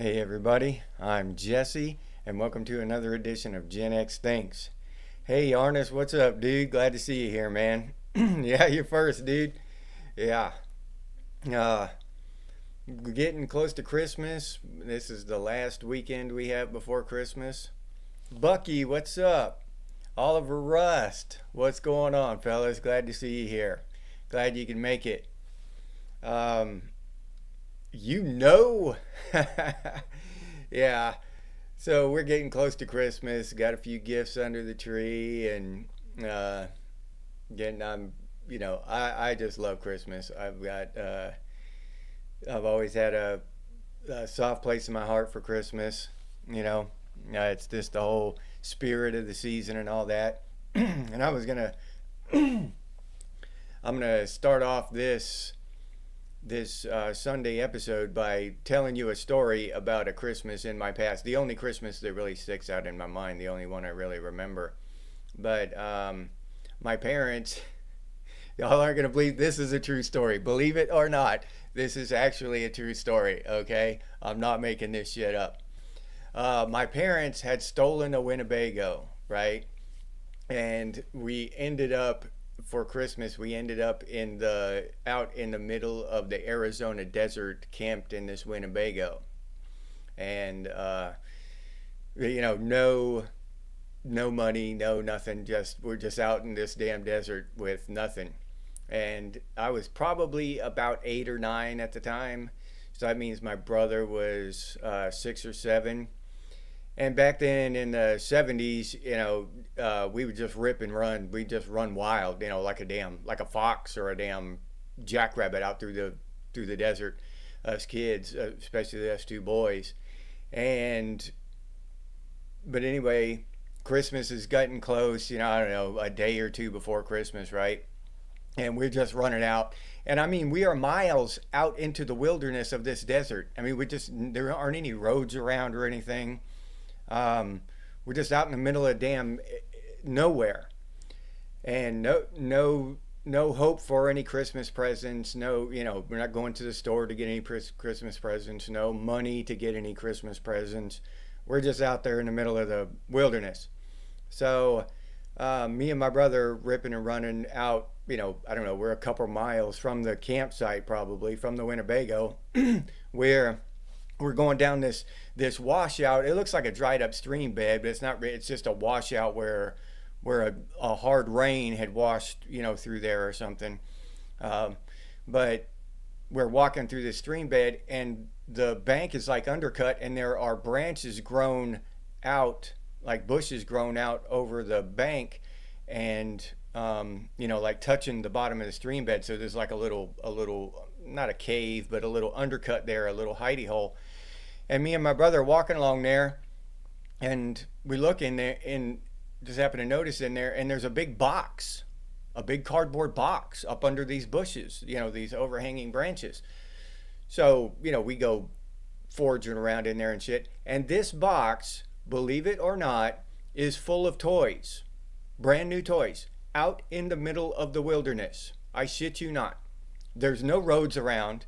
Hey everybody, I'm Jesse, and welcome to another edition of Gen X Thinks. Hey Arnis, what's up, dude? Glad to see you here, man. Yeah, you're first, dude. Yeah. Uh, Getting close to Christmas. This is the last weekend we have before Christmas. Bucky, what's up? Oliver Rust, what's going on, fellas? Glad to see you here. Glad you can make it. Um, you know. Yeah. So we're getting close to Christmas. Got a few gifts under the tree, and uh, getting. I just love Christmas. I've always had a soft place in my heart for Christmas. You know, it's just the whole spirit of the season and all that. And I'm gonna start off this Sunday episode by telling you a story about a Christmas in my past. The only Christmas that really sticks out in my mind, the only one I really remember. But my parents, y'all aren't going to believe this is a true story. Believe it or not, this is actually a true story, okay? I'm not making this shit up. My parents had stolen a Winnebago, right? And for Christmas, we ended up out in the middle of the Arizona desert, camped in this Winnebago. And no money, no nothing, we're just out in this damn desert with nothing. And I was probably about 8 or 9 at the time. So that means my brother was 6 or 7. And back then in the 70s, we would just rip and run. We'd just run wild, like a fox or a damn jackrabbit out through the desert. Us kids, especially us two boys. But anyway, Christmas is getting close. I don't know, a day or two before Christmas, right? And we're just running out. And I mean, we are miles out into the wilderness of this desert. I mean, there aren't any roads around or anything. We're just out in the middle of damn nowhere, and no hope for any Christmas presents. No, we're not going to the store to get any Christmas presents. No money to get any Christmas presents. We're just out there in the middle of the wilderness. So, me and my brother ripping and running out. I don't know. We're a couple miles from the campsite, probably from the Winnebago, where we're going down this washout. It looks like a dried up stream bed, but it's not. It's just a washout where a hard rain had washed through there or something. But we're walking through this stream bed, and the bank is like undercut, and there are branches grown out, like bushes grown out over the bank, and like touching the bottom of the stream bed. So there's like a little not a cave, but a little undercut there, a little hidey hole. And me and my brother are walking along there, and we look in there and just happen to notice in there, and there's a big cardboard box up under these bushes, these overhanging branches. So, we go foraging around in there and shit. And this box, believe it or not, is full of toys, brand new toys, out in the middle of the wilderness. I shit you not. There's no roads around.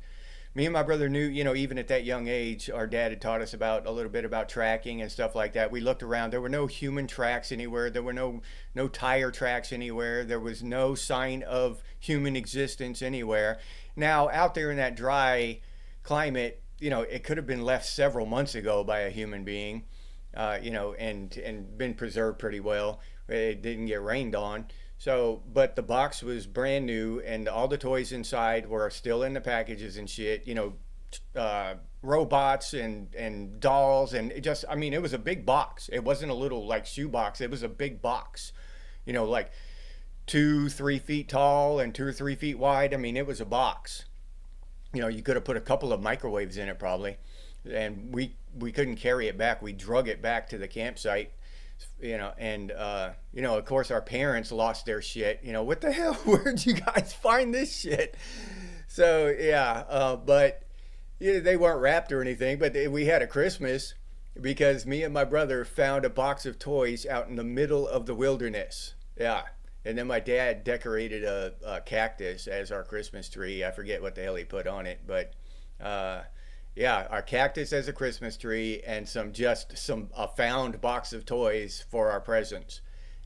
Me and my brother knew, even at that young age, our dad had taught us a little bit about tracking and stuff like that. We looked around. There were no human tracks anywhere. There were no tire tracks anywhere. There was no sign of human existence anywhere. Now, out there in that dry climate, it could have been left several months ago by a human being, and been preserved pretty well. It didn't get rained on. So, but the box was brand new, and all the toys inside were still in the packages and shit. Robots and dolls, and it was a big box. It wasn't a little like shoe box. It was a big box, like 2-3 feet tall and 2 or 3 feet wide. I mean, it was a box. You could have put a couple of microwaves in it probably, and we couldn't carry it back. We drug it back to the campsite. Of course our parents lost their shit. What the hell? Where'd you guys find this shit? So yeah, but they weren't wrapped or anything, but we had a Christmas because me and my brother found a box of toys out in the middle of the wilderness. Yeah. And then my dad decorated a cactus as our Christmas tree. I forget what the hell he put on it, but yeah, our cactus as a Christmas tree and some a found box of toys for our presents.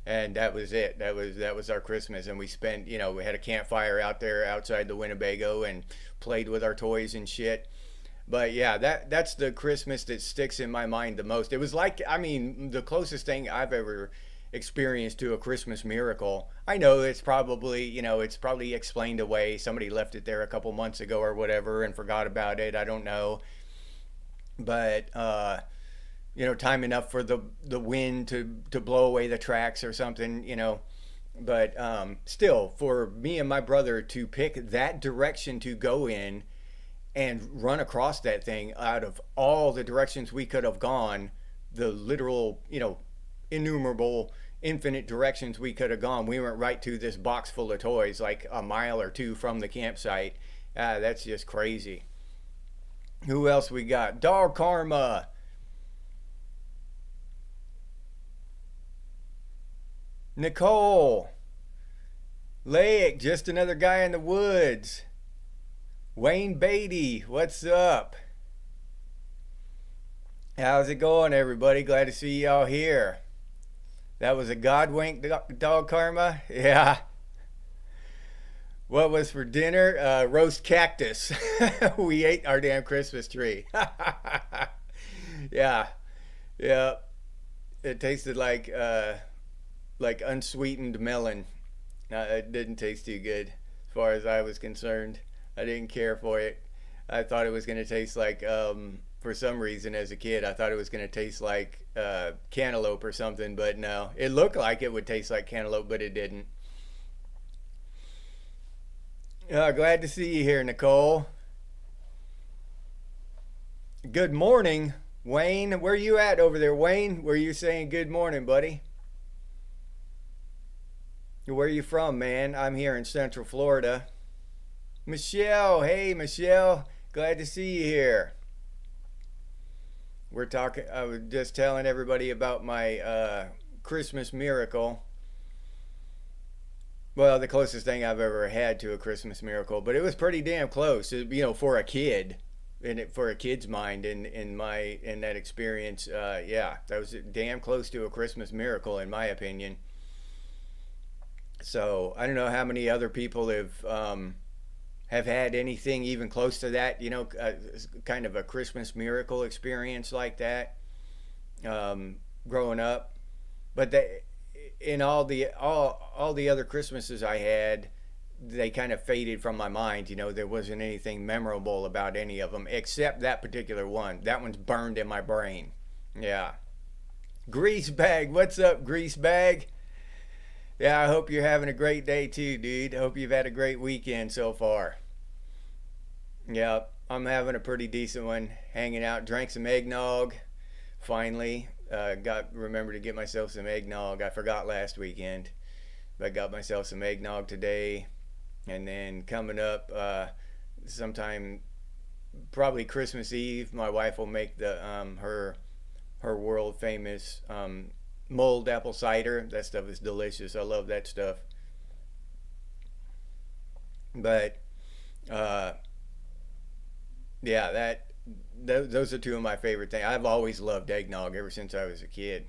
And that was it. That was our Christmas. And we spent, we had a campfire out there outside the Winnebago and played with our toys and shit. But yeah, that's the Christmas that sticks in my mind the most. It was like, I mean, the closest thing I've ever experienced to a Christmas miracle. I know it's probably explained away. Somebody left it there a couple months ago or whatever and forgot about it. I don't know. But time enough for the wind to blow away the tracks or something. But still, for me and my brother to pick that direction to go in and run across that thing out of all the directions we could have gone, the literal, innumerable, infinite directions we could have gone, we went right to this box full of toys, like a mile or two from the campsite. That's just crazy. Who else we got? Dog Karma. Nicole. Lake, just another guy in the woods. Wayne Beatty, what's up? How's it going, everybody? Glad to see y'all here. That was a God wink, Dog Karma? Yeah. What was for dinner? Roast cactus. We ate our damn Christmas tree. Yeah. Yeah. It tasted like unsweetened melon. It didn't taste too good as far as I was concerned. I didn't care for it. I thought it was going to taste like, for some reason as a kid, I thought it was going to taste like cantaloupe or something, but no. It looked like it would taste like cantaloupe, but it didn't. Glad to see you here, Nicole. Good morning, Wayne. Where you at over there, Wayne? Were you saying good morning, buddy? Where you from, man? I'm here in Central Florida. Michelle, hey Michelle, glad to see you here. I was just telling everybody about my Christmas miracle. Well, the closest thing I've ever had to a Christmas miracle, but it was pretty damn close, for a kid, for a kid's mind in that experience. Yeah, that was damn close to a Christmas miracle in my opinion. So I don't know how many other people have had anything even close to that, kind of a Christmas miracle experience like that, growing up. But in all the other Christmases I had, they kind of faded from my mind. There wasn't anything memorable about any of them except that particular one. That one's burned in my brain. Yeah. Grease Bag, what's up, Grease Bag? Yeah, I hope you're having a great day too, dude. I hope you've had a great weekend so far. Yeah, I'm having a pretty decent one. Hanging out, drank some eggnog. Finally, remember to get myself some eggnog. I forgot last weekend, but got myself some eggnog today. And then coming up, sometime probably Christmas Eve, my wife will make her world famous mulled apple cider. That stuff is delicious. I love that stuff. But yeah, those are two of my favorite things. I've always loved eggnog ever since I was a kid.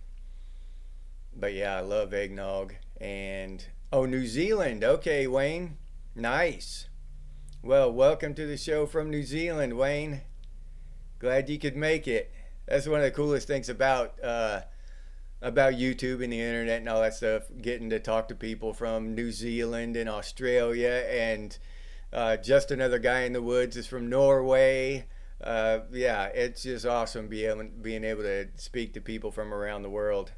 But yeah, I love eggnog. And oh, New Zealand. Okay, Wayne. Nice. Well, welcome to the show from New Zealand, Wayne. Glad you could make it. That's one of the coolest things about YouTube and the internet and all that stuff. Getting to talk to people from New Zealand and Australia, and just another guy in the woods is from Norway. Yeah, it's just awesome being able to speak to people from around the world.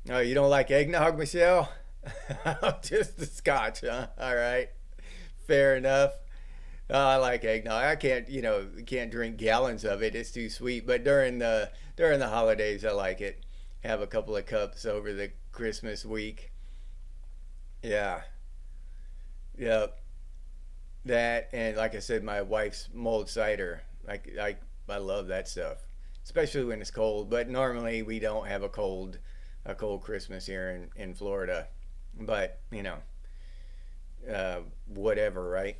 Oh, you don't like eggnog, Michelle? Just the scotch, huh? All right, fair enough. I like eggnog. I can't drink gallons of it. It's too sweet. But during the holidays, I like it. Have a couple of cups over the Christmas week. Yeah, yeah. That, and like I said, my wife's mulled cider. I love that stuff, especially when it's cold. But normally we don't have a cold Christmas here in Florida. But whatever, right?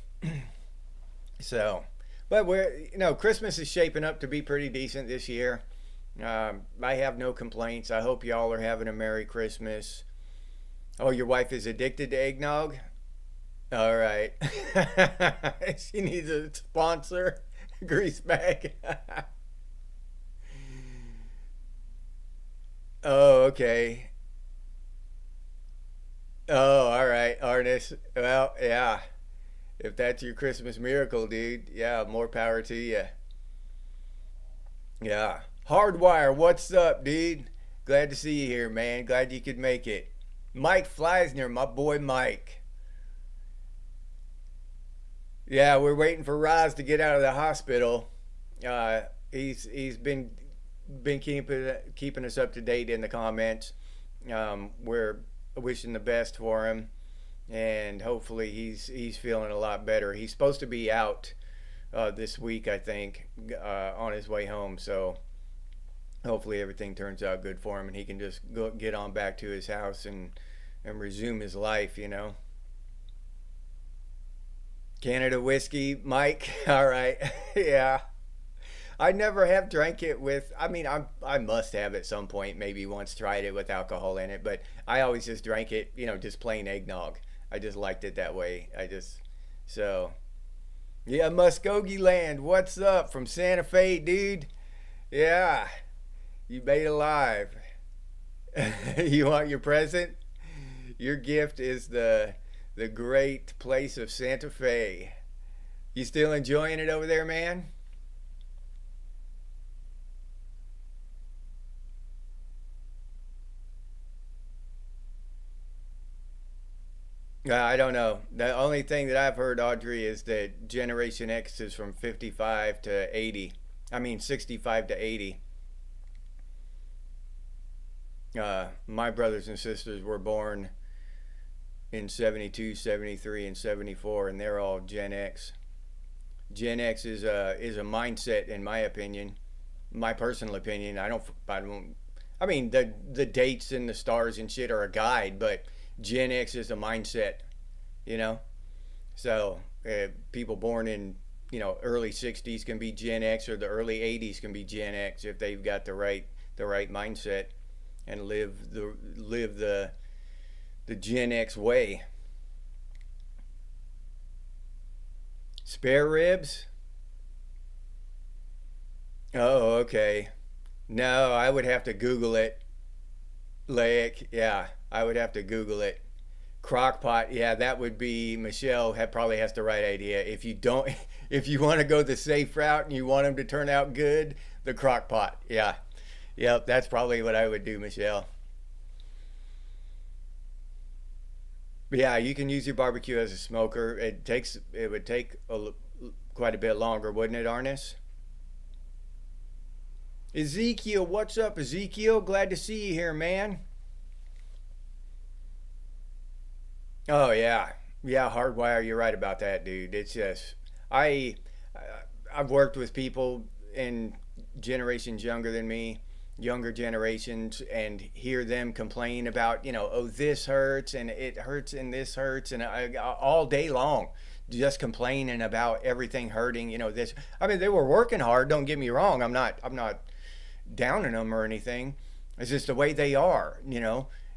So, But Christmas is shaping up to be pretty decent this year. I have no complaints. I hope y'all are having a Merry Christmas. Oh, your wife is addicted to eggnog? All right. She needs a sponsor. Grease bag. Oh, okay. Oh, all right, Arnis. Well, yeah. If that's your Christmas miracle, dude, yeah, more power to you. Yeah. Hardwire, what's up, dude? Glad to see you here, man. Glad you could make it. Mike Fleisner, my boy Mike. Yeah, we're waiting for Roz to get out of the hospital. Uh, he's been keeping us up to date in the comments. We're wishing the best for him, and hopefully he's feeling a lot better. He's supposed to be out this week, I think, on his way home. So hopefully everything turns out good for him, and he can just go get on back to his house and resume his life. Canada whiskey, Mike. All right, yeah. I never have drank it with. I mean, I must have at some point, maybe once tried it with alcohol in it, but I always just drank it, just plain eggnog. I just liked it that way. So yeah, Muskogee Land. What's up from Santa Fe, dude? Yeah, you made it alive. You want your present? Your gift is the great place of Santa Fe. You still enjoying it over there, man? I don't know. The only thing that I've heard, Audrey, is that Generation X is from 55 to 80. I mean, 65 to 80. My brothers and sisters were born in 72, 73, and 74, and they're all Gen X. Gen X is a mindset, in my opinion, my personal opinion. I mean, the dates and the stars and shit are a guide, but Gen X is a mindset, you know. So people born in early 60s can be Gen X, or the early 80s can be Gen X if they've got the right mindset and live the Gen X way. Spare ribs? Oh, okay. No, I would have to Google it. Lake, yeah, I would have to Google it. Crockpot, yeah, that would be Michelle. Probably has the right idea. If you don't, if you want to go the safe route and you want them to turn out good, the crockpot, yeah, yep, that's probably what I would do, Michelle. But yeah, you can use your barbecue as a smoker. It would take quite a bit longer, wouldn't it, Arnis? Ezekiel, what's up, Ezekiel? Glad to see you here, man. Oh yeah, yeah. Hardwire. You're right about that, dude. It's just I I've worked with people in generations younger than me, younger generations, and hear them complain about oh, this hurts and it hurts and this hurts, and all day long just complaining about everything hurting. This. I mean, they were working hard. Don't get me wrong. I'm not downing them or anything. It's just the way they are.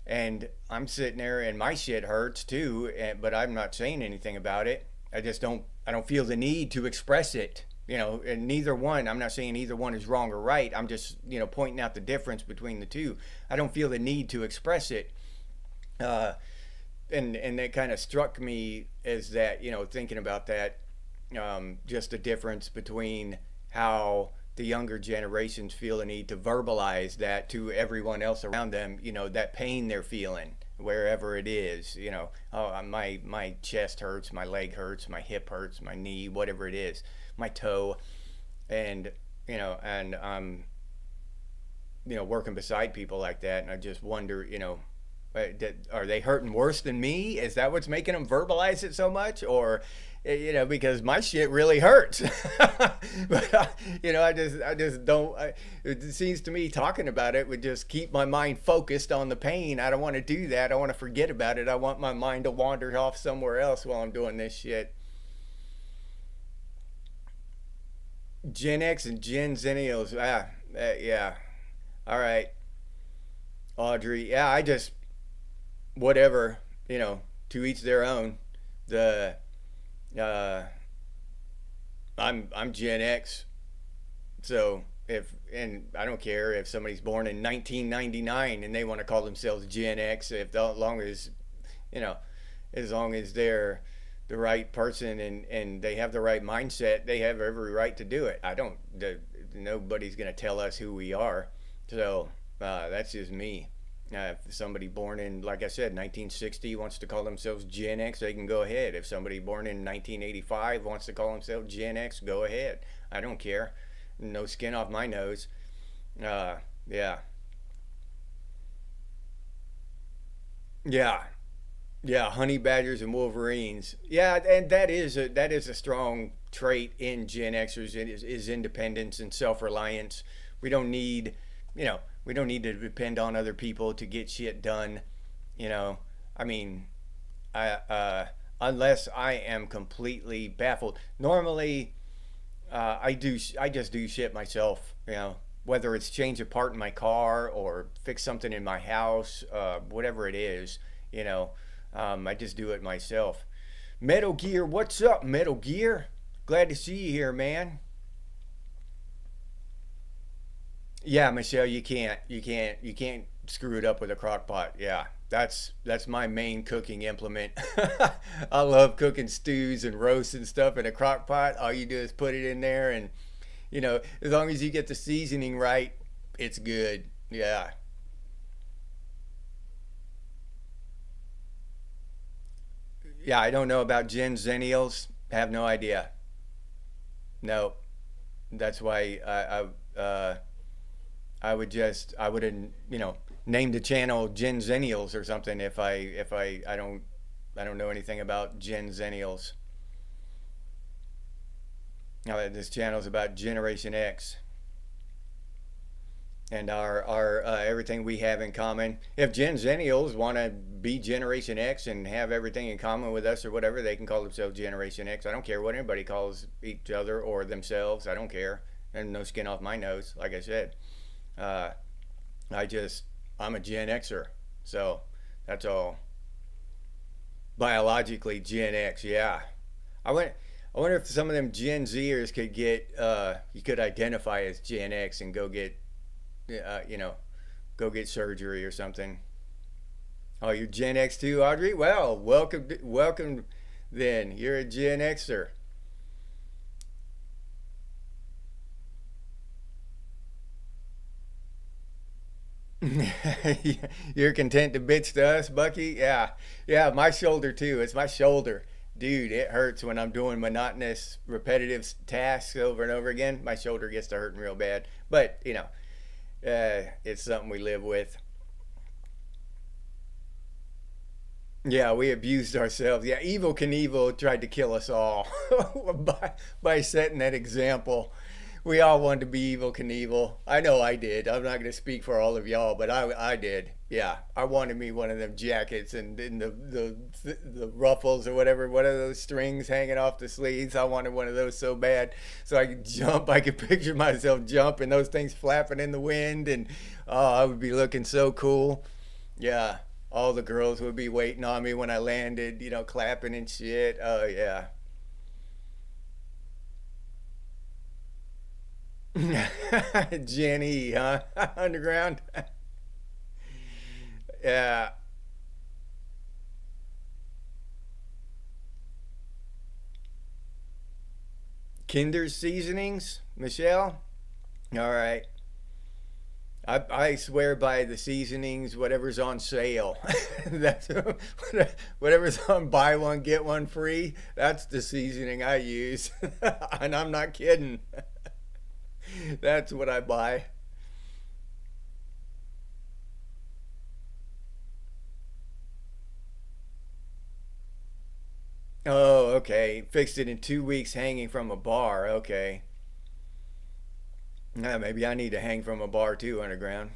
And I'm sitting there and my shit hurts too, but I'm not saying anything about it. I don't feel the need to express it. And neither one, I'm not saying either one is wrong or right. I'm just, pointing out the difference between the two. I don't feel the need to express it. Uh, and that kind of struck me as that, thinking about that, just the difference between how the younger generations feel a need to verbalize that to everyone else around them, that pain they're feeling wherever it is. Oh, my chest hurts, my leg hurts, my hip hurts, my knee, whatever it is, my toe. And and I'm working beside people like that, and I just wonder, are they hurting worse than me? Is that what's making them verbalize it so much? Or because my shit really hurts. But I just don't. It seems to me talking about it would just keep my mind focused on the pain. I don't want to do that. I want to forget about it. I want my mind to wander off somewhere else while I'm doing this shit. Gen X and Gen Zennials. Yeah. All right, Audrey. Yeah, I just whatever. You know, to each their own. The uh, I'm Gen X, so if and I don't care if somebody's born in 1999 and they want to call themselves Gen X, if as long as you know, as long as they're the right person and they have the right mindset, they have every right to do it. I don't. Nobody's gonna tell us who we are, so that's just me. If somebody born in, like I said, 1960 wants to call themselves Gen X, they can go ahead. If somebody born in 1985 wants to call themselves Gen X, go ahead. I don't care. No skin off my nose. Yeah, yeah, yeah. Honey badgers and wolverines. Yeah, and that is a strong trait in Gen Xers is independence and self reliance. We don't need, we don't need to depend on other people to get shit done. You know, I mean, unless I am completely baffled. Normally, I just do shit myself. Whether it's change a part in my car or fix something in my house, whatever it is. You know, I just do it myself. Metal Gear, what's up, Metal Gear? Glad to see you here, man. Yeah, Michelle, you can't screw it up with a crock pot. Yeah, that's my main cooking implement. I love cooking stews and roasts and stuff in a crock pot. All you do is put it in there, and as long as you get the seasoning right, it's good. Yeah, yeah. I don't know about Gen Zennials. Have no idea. No, that's why I would have named the channel Gen Zennials or something if I don't know anything about Gen Zennials. Now this channel is about Generation X and our everything we have in common. If Gen Zennials want to be Generation X and have everything in common with us or whatever, they can call themselves Generation X. I don't care what anybody calls each other or themselves. I don't care. And no skin off my nose, like I said. Uh, I'm a Gen Xer, so that's all. Biologically, Gen X, yeah. I went. I wonder if some of them Gen Zers could get. You could identify as Gen X and go get. Uh, you know, Go get surgery or something. Oh, you're Gen X too, Audrey. Well, welcome. Then you're a Gen Xer. You're content to bitch to us, Bucky? Yeah. Yeah, my shoulder too. It's my shoulder. Dude, it hurts when I'm doing monotonous, repetitive tasks over and over again. My shoulder gets to hurting real bad. But, it's something we live with. Yeah, we abused ourselves. Yeah, Evil Knievel tried to kill us all by setting that example. We all wanted to be Evil Knievel. I know I did. I'm not going to speak for all of y'all, but I did. Yeah, I wanted me one of them jackets and the ruffles or whatever, one of those strings hanging off the sleeves. I wanted one of those so bad, so I could jump. I could picture myself jumping, those things flapping in the wind, and oh, I would be looking so cool. Yeah, all the girls would be waiting on me when I landed, clapping and shit. Oh yeah. Jenny, huh? Underground. Yeah. Kinder's seasonings, Michelle. All right. I swear by the seasonings, whatever's on sale. That's whatever's on buy one get one free. That's the seasoning I use, and I'm not kidding. That's what I buy. Oh, okay. Fixed it in 2 weeks hanging from a bar. Okay. Maybe I need to hang from a bar too underground.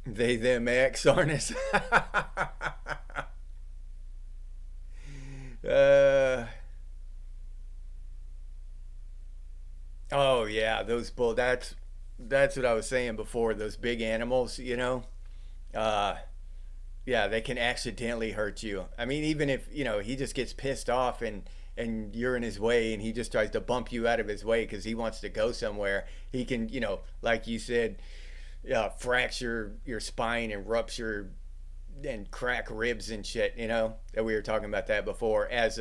They them X harness. uh, Oh yeah, those bull. That's what I was saying before. Those big animals, uh, yeah, they can accidentally hurt you. I mean, even if he just gets pissed off and you're in his way, and he just tries to bump you out of his way because he wants to go somewhere. He can, like you said, fracture your spine and rupture and crack ribs and shit. That we were talking about that before as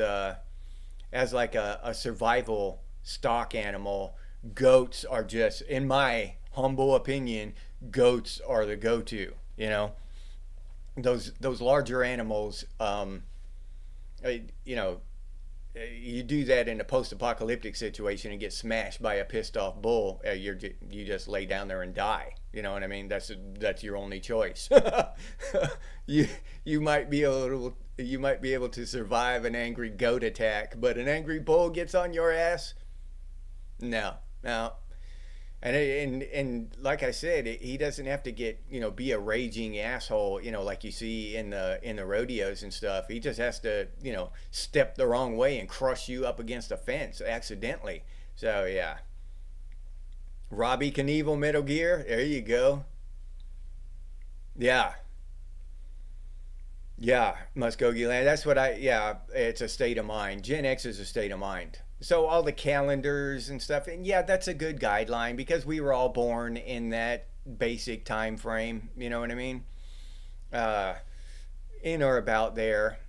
like a survival stock animal. Goats are just, in my humble opinion, goats are the go-to. Those larger animals. You know, you do that in a post-apocalyptic situation and get smashed by a pissed-off bull. You just lay down there and die. You know what I mean? That's your only choice. you you might be able to survive an angry goat attack, but an angry bull gets on your ass. No, no. And like I said, he doesn't have to get be a raging asshole, like you see in the rodeos and stuff. He just has to step the wrong way and crush you up against a fence accidentally. So yeah, Robbie Knievel, Metal Gear. There you go. Yeah, yeah, Muskogee Land. That's what I. Yeah, it's a state of mind. Gen X is a state of mind. So all the calendars and stuff, and yeah, that's a good guideline because we were all born in that basic time frame. You know what I mean? Uh, in or about there.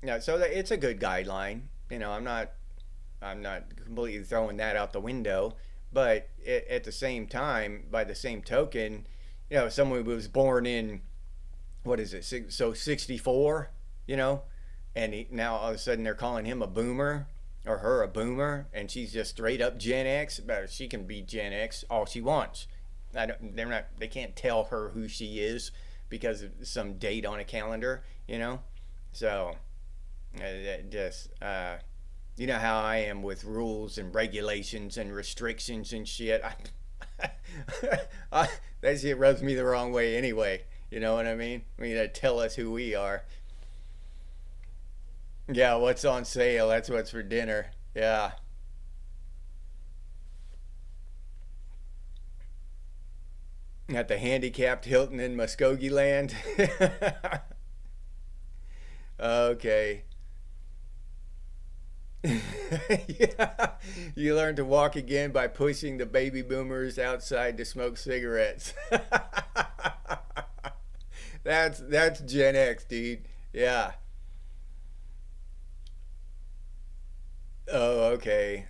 Yeah, so it's a good guideline. I'm not completely throwing that out the window, but at the same time, by the same token, someone who was born in what is it? So 64, you know, and now all of a sudden they're calling him a boomer or her a boomer, and she's just straight up Gen X. But she can be Gen X all she wants. I don't, they're not. They can't tell her who she is because of some date on a calendar, So just you know how I am with rules and regulations and restrictions and shit. I, that shit rubs me the wrong way anyway. You know what I mean? I mean, to tell us who we are. Yeah, what's on sale? That's what's for dinner. Yeah. At the handicapped Hilton in Muskogee Land. Okay. Yeah. You learn to walk again by pushing the baby boomers outside to smoke cigarettes. That's Gen X, dude. Yeah. Oh, okay.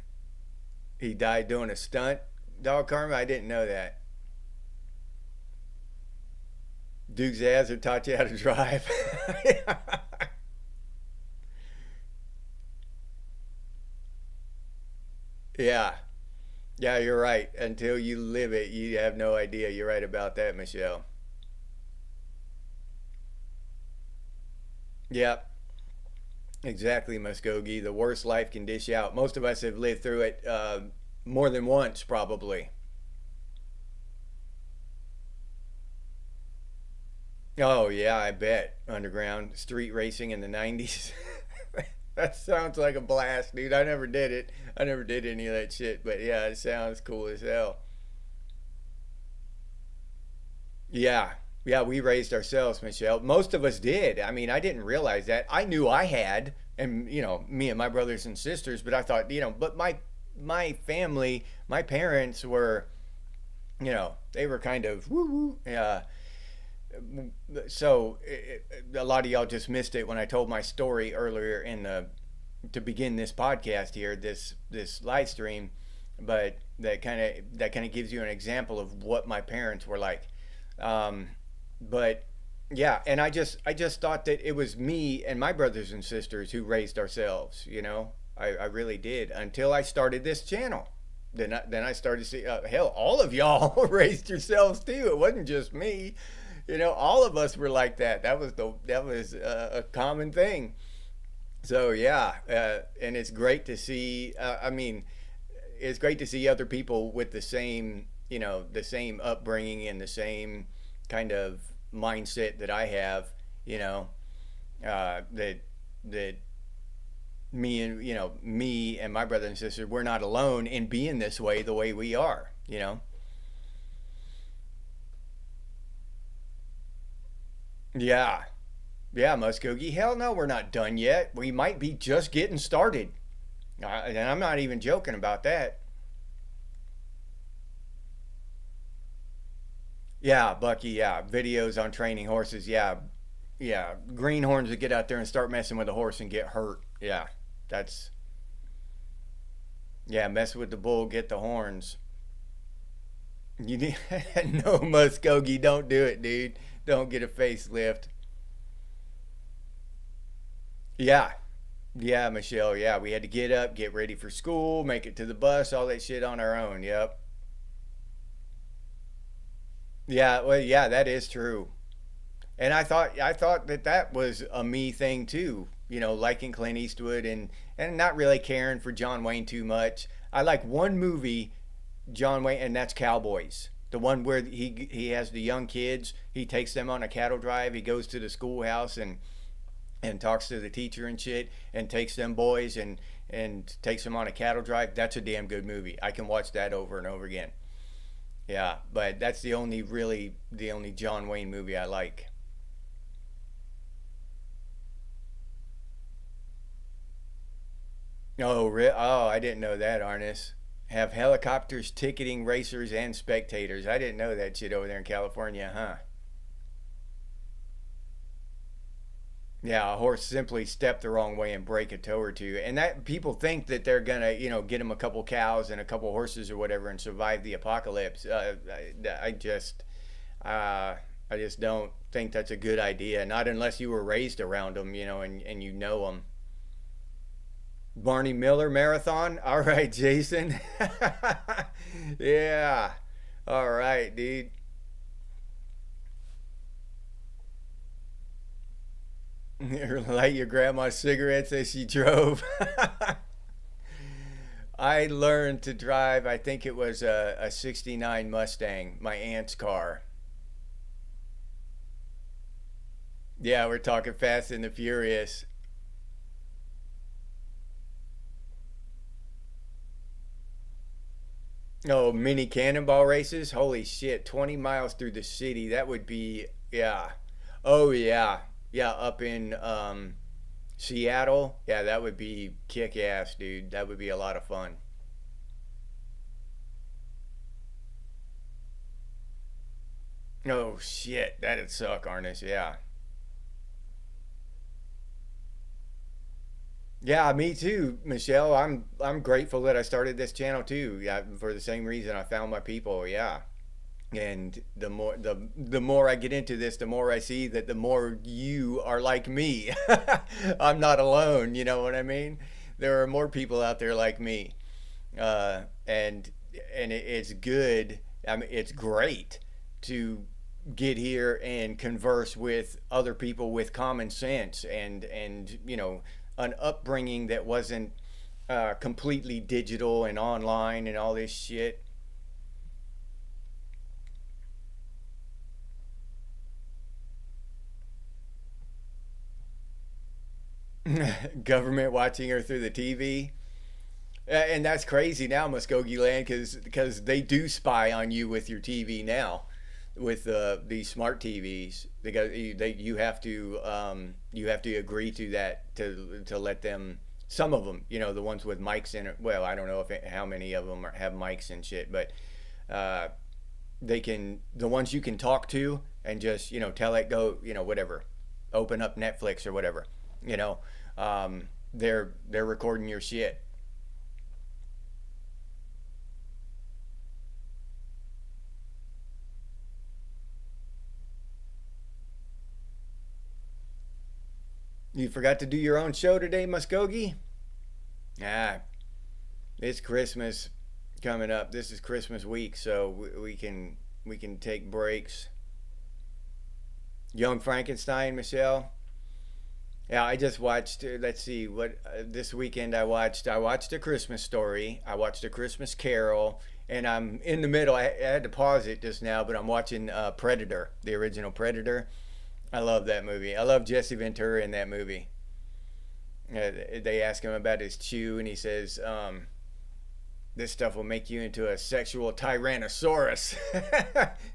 He died doing a stunt. Dog karma. I didn't know that. Dukes of Hazzard taught you how to drive. Yeah. Yeah, you're right. Until you live it, you have no idea. You're right about that, Michelle. Yep. Exactly, Muskogee. The worst life can dish out. Most of us have lived through it more than once, probably. Oh, yeah, I bet. Underground street racing in the 90s. That sounds like a blast, dude. I never did it. I never did any of that shit, but yeah, it sounds cool as hell. Yeah. Yeah, we raised ourselves, Michelle. Most of us did. I mean, I didn't realize that. I knew I had, and me and my brothers and sisters, but I thought, but my family, my parents were, they were kind of woo woo. So a lot of y'all just missed it when I told my story earlier in the to begin this podcast here, this live stream, but that kind of gives you an example of what my parents were like. Um, but yeah, and I just thought that it was me and my brothers and sisters who raised ourselves. I really did until I started this channel. Then I started to see hell, all of y'all raised yourselves too. It wasn't just me. All of us were like that. That was a common thing. So yeah, and it's great to see. I mean, it's great to see other people with the same upbringing and the same kind of mindset that I have. That me and my brother and sister, we're not alone in being this way, the way we are, you know? Yeah. Yeah, Muskogee. Hell no, we're not done yet. We might be just getting started. And I'm not even joking about that. Yeah, Bucky. Yeah, videos on training horses. Yeah, yeah. Greenhorns that get out there and start messing with a horse and get hurt. Yeah, that's yeah. Mess with the bull, get the horns. You need no Muskogee. Don't do it, dude. Don't get a facelift. Yeah, yeah, Michelle. Yeah, we had to get up, get ready for school, make it to the bus, all that shit on our own. Yep. Yeah, well, yeah, that is true. And I thought that that was a me thing too. Liking Clint Eastwood and not really caring for John Wayne too much. I like one movie, John Wayne, and that's Cowboys. The one where he has the young kids. He takes them on a cattle drive. He goes to the schoolhouse and talks to the teacher and shit, and takes them boys and takes them on a cattle drive. That's a damn good movie. I can watch that over and over again. Yeah, but that's the only John Wayne movie I like. Oh, I didn't know that, Arnis. Have helicopters ticketing racers and spectators. I didn't know that shit over there in California, huh? Yeah, a horse simply step the wrong way and break a toe or two. And that people think that they're gonna, get them a couple cows and a couple horses or whatever and survive the apocalypse. Uh, I just don't think that's a good idea. Not unless you were raised around them, and you know them. Barney Miller marathon. All right, Jason. Yeah. All right, dude. Light your grandma's cigarettes as she drove. I learned to drive, I think it was a 69 Mustang, my aunt's car. Yeah, we're talking Fast and the Furious. Oh, mini cannonball races? Holy shit, 20 miles through the city. That would be, yeah. Oh, yeah. Yeah, up in Seattle. Yeah, that would be kick ass, dude. That would be a lot of fun. Oh, shit. That'd suck, Arnis. Yeah. Yeah, me too, Michelle. I'm grateful that I started this channel too. Yeah, for the same reason I found my people. Yeah. And the more I get into this, the more I see that the more you are like me. I'm not alone, you know what I mean? There are more people out there like me. And it's good. I mean, it's great to get here and converse with other people with common sense and an upbringing that wasn't completely digital and online and all this shit. Government watching her through the TV. And that's crazy now, Muskogee Land, because they do spy on you with your TV now, with these smart TVs. You have to agree to that to let them. Some of them, the ones with mics in it. Well, I don't know if how many of them have mics and shit, but uh, they can. The ones you can talk to and just tell it go whatever, open up Netflix or whatever. You know, they're recording your shit. You forgot to do your own show today, Muskogee? Ah, it's Christmas coming up. This is Christmas week, so we can take breaks. Young Frankenstein, Michelle. Yeah, I just watched. Let's see what this weekend I watched. I watched A Christmas Story. I watched A Christmas Carol, and I'm in the middle. I had to pause it just now, but I'm watching Predator, the original Predator. I love that movie. I love Jesse Ventura in that movie. They ask him about his chew, and he says, "This stuff will make you into a sexual tyrannosaurus."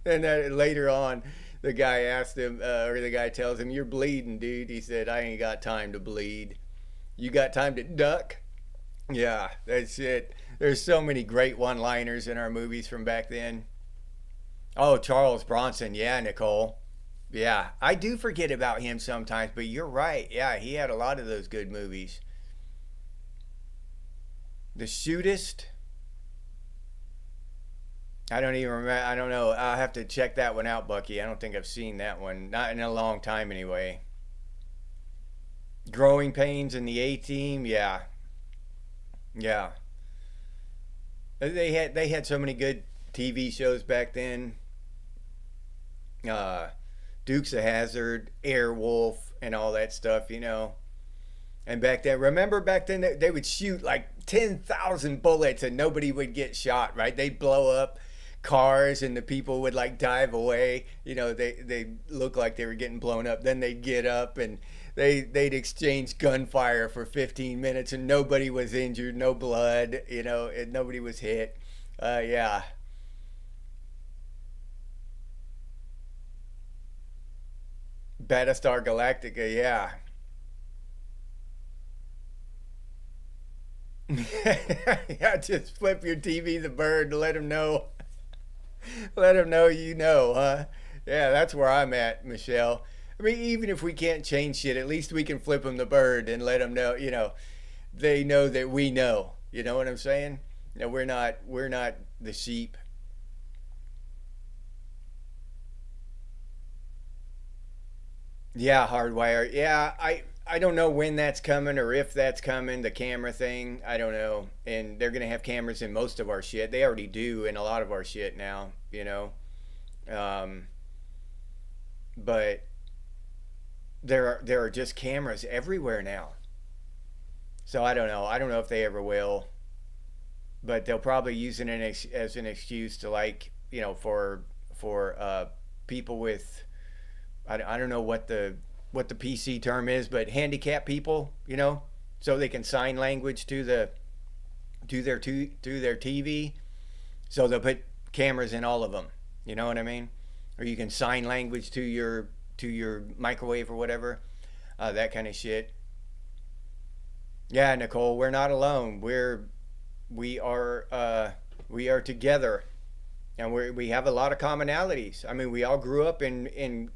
And then later on, the guy asked him, or the guy tells him, "You're bleeding, dude." He said, "I ain't got time to bleed. You got time to duck?" Yeah, that's it. There's so many great one-liners in our movies from back then. Oh, Charles Bronson. Yeah, Nicole. Yeah, I do forget about him sometimes, but you're right. Yeah, he had a lot of those good movies. The Shootist. I don't even remember. I don't know. I'll have to check that one out, Bucky. I don't think I've seen that one. Not in a long time, anyway. Growing Pains in the A Team. Yeah, yeah. They had so many good TV shows back then. Uh, Dukes of Hazard, Airwolf, and all that stuff. And back then, remember back then they would shoot like 10,000 bullets and nobody would get shot, right? They'd blow up cars and the people would like dive away. They look like they were getting blown up. Then they'd get up and they'd exchange gunfire for 15 minutes and nobody was injured, no blood, and nobody was hit. Yeah. Battlestar Galactica, yeah. Yeah, just flip your TV the bird and let him know. Let him know huh? Yeah, that's where I'm at, Michelle. I mean, even if we can't change shit, at least we can flip them the bird and let them know, they know that we know. You know what I'm saying? No, we're not the sheep. Yeah, hardwire. Yeah, I don't know when that's coming or if that's coming. The camera thing, I don't know. And they're gonna have cameras in most of our shit. They already do in a lot of our shit now. Um, but there are just cameras everywhere now. So I don't know. I don't know if they ever will. But they'll probably use it as an excuse to for people with I don't know what the PC term is, but handicapped people, so they can sign language to their TV. So they'll put cameras in all of them. You know what I mean? Or you can sign language to your microwave or whatever, that kind of shit. Yeah, Nicole, we're not alone. We are we are together, and we have a lot of commonalities. I mean, we all grew up in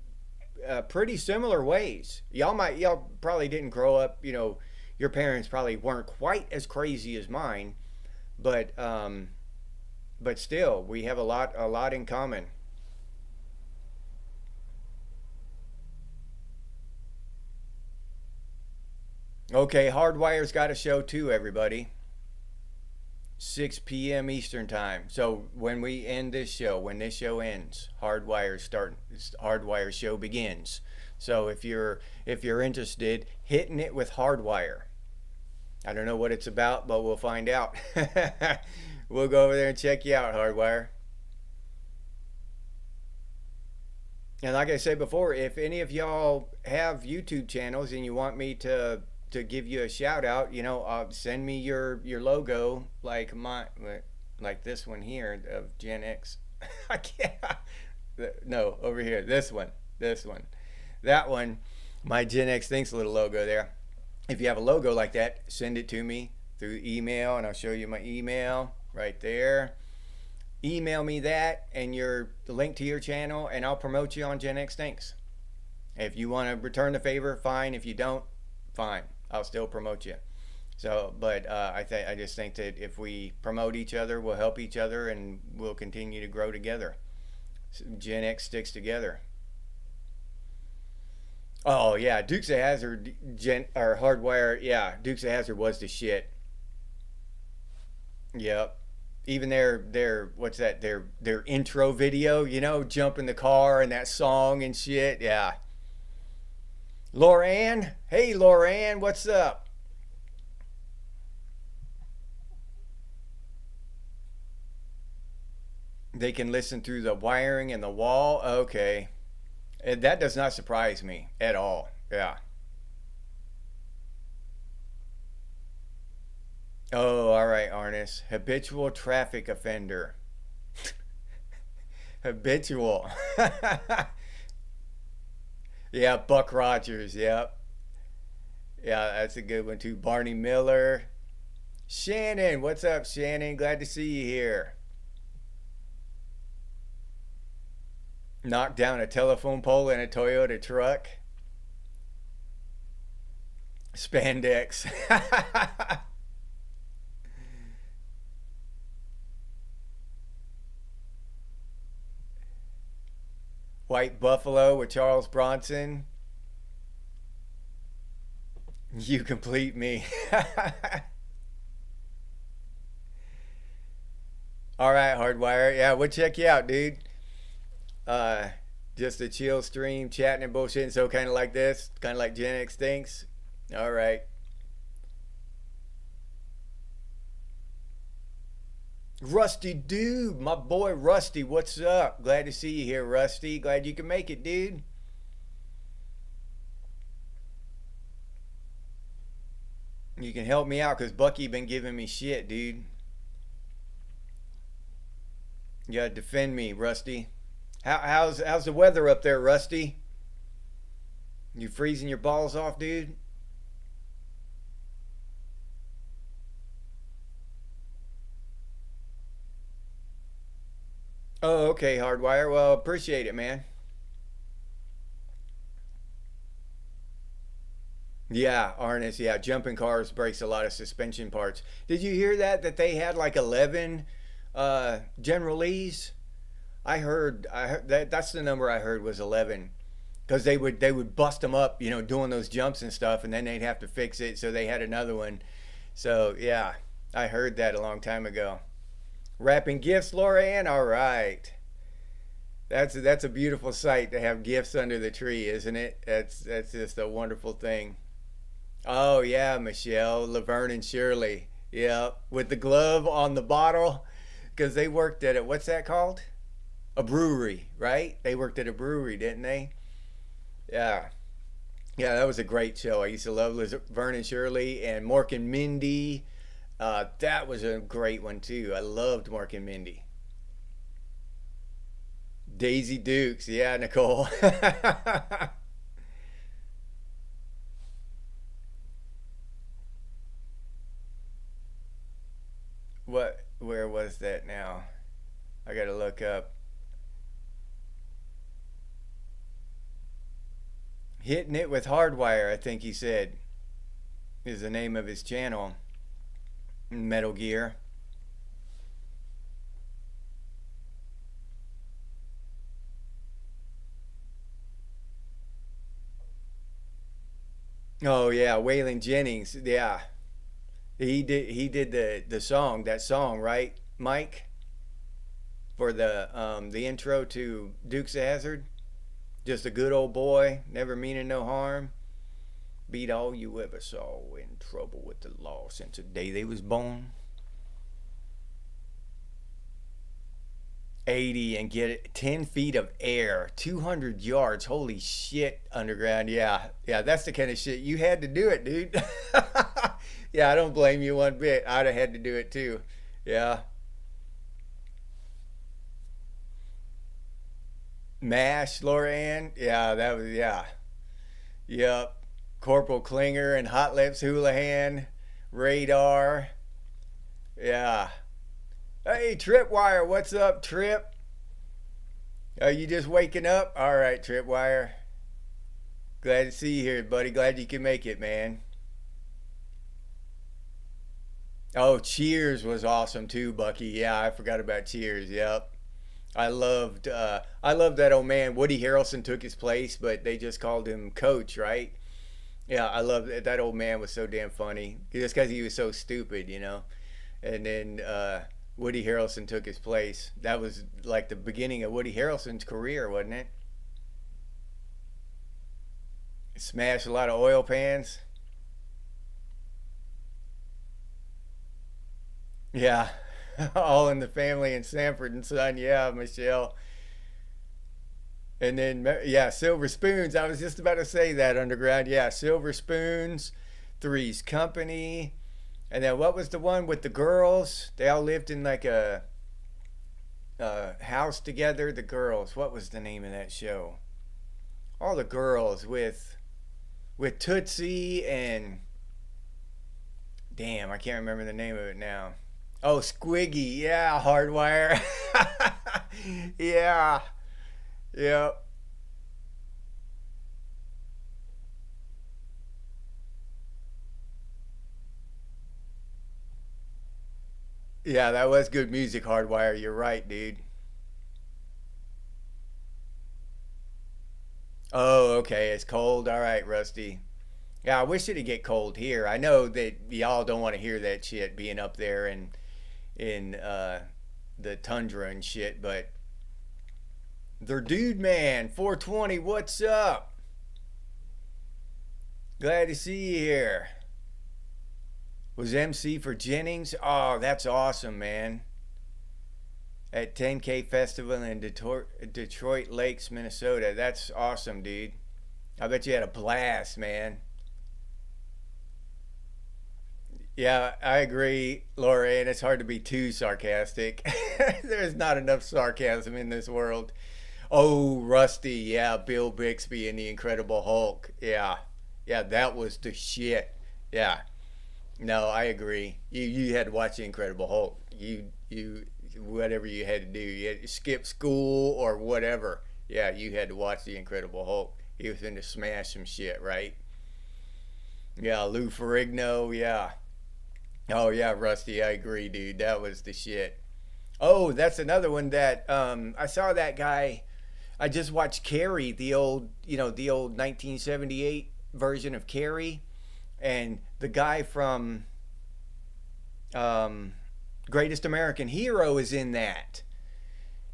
pretty similar ways. Y'all probably didn't grow up. Your parents probably weren't quite as crazy as mine, but still, we have a lot in common. Okay, Hardwire's got a show too, everybody. 6 p.m. Eastern time. So when this show ends, Hardwire show begins. So if you're interested, hitting it with Hardwire. I don't know what it's about, but we'll find out. We'll go over there and check you out, Hardwire. And like I said before, if any of y'all have YouTube channels and you want me to give you a shout out, send me your logo, like this one here of Gen X. I can't. No, over here, this one, that one. My Gen X Thinks little logo there. If you have a logo like that, send it to me through email, and I'll show you my email right there. Email me that and the link to your channel, and I'll promote you on Gen X Thinks. If you want to return the favor, fine. If you don't, fine. I'll still promote you. So, but I just think that if we promote each other, we'll help each other, and we'll continue to grow together. So Gen X sticks together. Oh yeah, Dukes of Hazard, or Hardwire. Yeah, Dukes of Hazard was the shit. Yep. Even their what's that? Their intro video. Jump in the car and that song and shit. Yeah. Loran, hey Loran, what's up? They can listen through the wiring in the wall. Okay. That does not surprise me at all. Yeah. Oh, all right, Arnis. Habitual traffic offender. Habitual. Yeah, Buck Rogers. Yep. Yeah, that's a good one too. Barney Miller. Shannon, what's up, Shannon? Glad to see you here. Knocked down a telephone pole in a Toyota truck. Spandex. White Buffalo with Charles Bronson. You complete me. All right, Hardwire. Yeah, we'll check you out, dude. Uh, just a chill stream, chatting and bullshitting. So kind of like this, kind of like Gen X thinks. All right. Rusty, dude, my boy Rusty, what's up? Glad to see you here, Rusty. Glad you can make it, dude. You can help me out because Bucky been giving me shit, dude. You gotta defend me, Rusty. How's the weather up there, Rusty? You freezing your balls off, dude? Oh, okay, Hardwire. Well, appreciate it, man. Yeah, harness. Yeah, jumping cars breaks a lot of suspension parts. Did you hear that? That they had like 11 General Lees. I heard that that's the number I heard was 11 because they would bust them up, doing those jumps and stuff, and then they'd have to fix it. So they had another one. So yeah, I heard that a long time ago. Wrapping gifts, Laura Ann. All right, that's a beautiful sight to have gifts under the tree, isn't it? That's just a wonderful thing. Oh yeah, Michelle, Laverne, and Shirley. Yeah, with the glove on the bottle, because they worked at it. What's that called? A brewery, right? They worked at a brewery, didn't they? Yeah, yeah, that was a great show. I used to love Laverne and Shirley and Mork and Mindy. That was a great one too. I loved Mork and Mindy. Daisy Dukes, yeah, Nicole. What? Where was that now? I gotta look up. Hitting it with Hardwire, I think he said, is the name of his channel. Metal Gear. Oh yeah, Waylon Jennings. Yeah, he did the song, that song, right, Mike, for the intro to Dukes of Hazzard. Just a good old boy, never meaning no harm. Beat all you ever saw, in trouble with the law since the day they was born. 80 and get it 10 feet of air, 200 yards. Holy shit, underground. Yeah, yeah, that's the kind of shit you had to do it, dude. Yeah, I don't blame you one bit. I'd have had to do it too. Yeah. MASH, Laura Ann. Yeah, that was, yeah. Yep. Corporal Klinger and Hot Lips Houlihan. Radar. Yeah. Hey, Tripwire, what's up, Trip? Are you just waking up? All right, Tripwire. Glad to see you here, buddy. Glad you can make it, man. Oh, Cheers was awesome too, Bucky. Yeah, I forgot about Cheers. Yep. I loved that old man. Woody Harrelson took his place, but they just called him Coach, right? Yeah, I love that old man was so damn funny. Just because he was so stupid. And then Woody Harrelson took his place. That was like the beginning of Woody Harrelson's career, wasn't it? Smashed a lot of oil pans. Yeah, all in the family in Sanford and Son. Yeah, Michelle. And then yeah, Silver Spoons. I was just about to say that, underground. Yeah, Silver Spoons, Three's Company. And then what was the one with the girls? They all lived in like a house together. The girls. What was the name of that show? All the girls with Tootsie and damn, I can't remember the name of it now. Oh, Squiggy. Yeah, Hardwire. Yeah. Yeah. Yeah, that was good music, Hardwire. You're right, dude. Oh, okay. It's cold. All right, Rusty. Yeah, I wish it'd get cold here. I know that y'all don't want to hear that shit being up there in the tundra and shit, but their dude man, 420, what's up? Glad to see you here. Was MC for Jennings? Oh, that's awesome, man. At 10K Festival in Detroit Lakes, Minnesota. That's awesome, dude. I bet you had a blast, man. Yeah, I agree, Laura, and it's hard to be too sarcastic. There's not enough sarcasm in this world. Oh, Rusty, yeah, Bill Bixby and the Incredible Hulk. Yeah. Yeah, that was the shit. Yeah. No, I agree. You had to watch the Incredible Hulk. You whatever you had to do. You had to skip school or whatever. Yeah, you had to watch the Incredible Hulk. He was into smash some shit, right? Yeah, Lou Ferrigno, yeah. Oh yeah, Rusty, I agree, dude. That was the shit. Oh, that's another one that I saw that guy. I just watched Carrie, the old, the old 1978 version of Carrie, and the guy from um, Greatest American Hero is in that.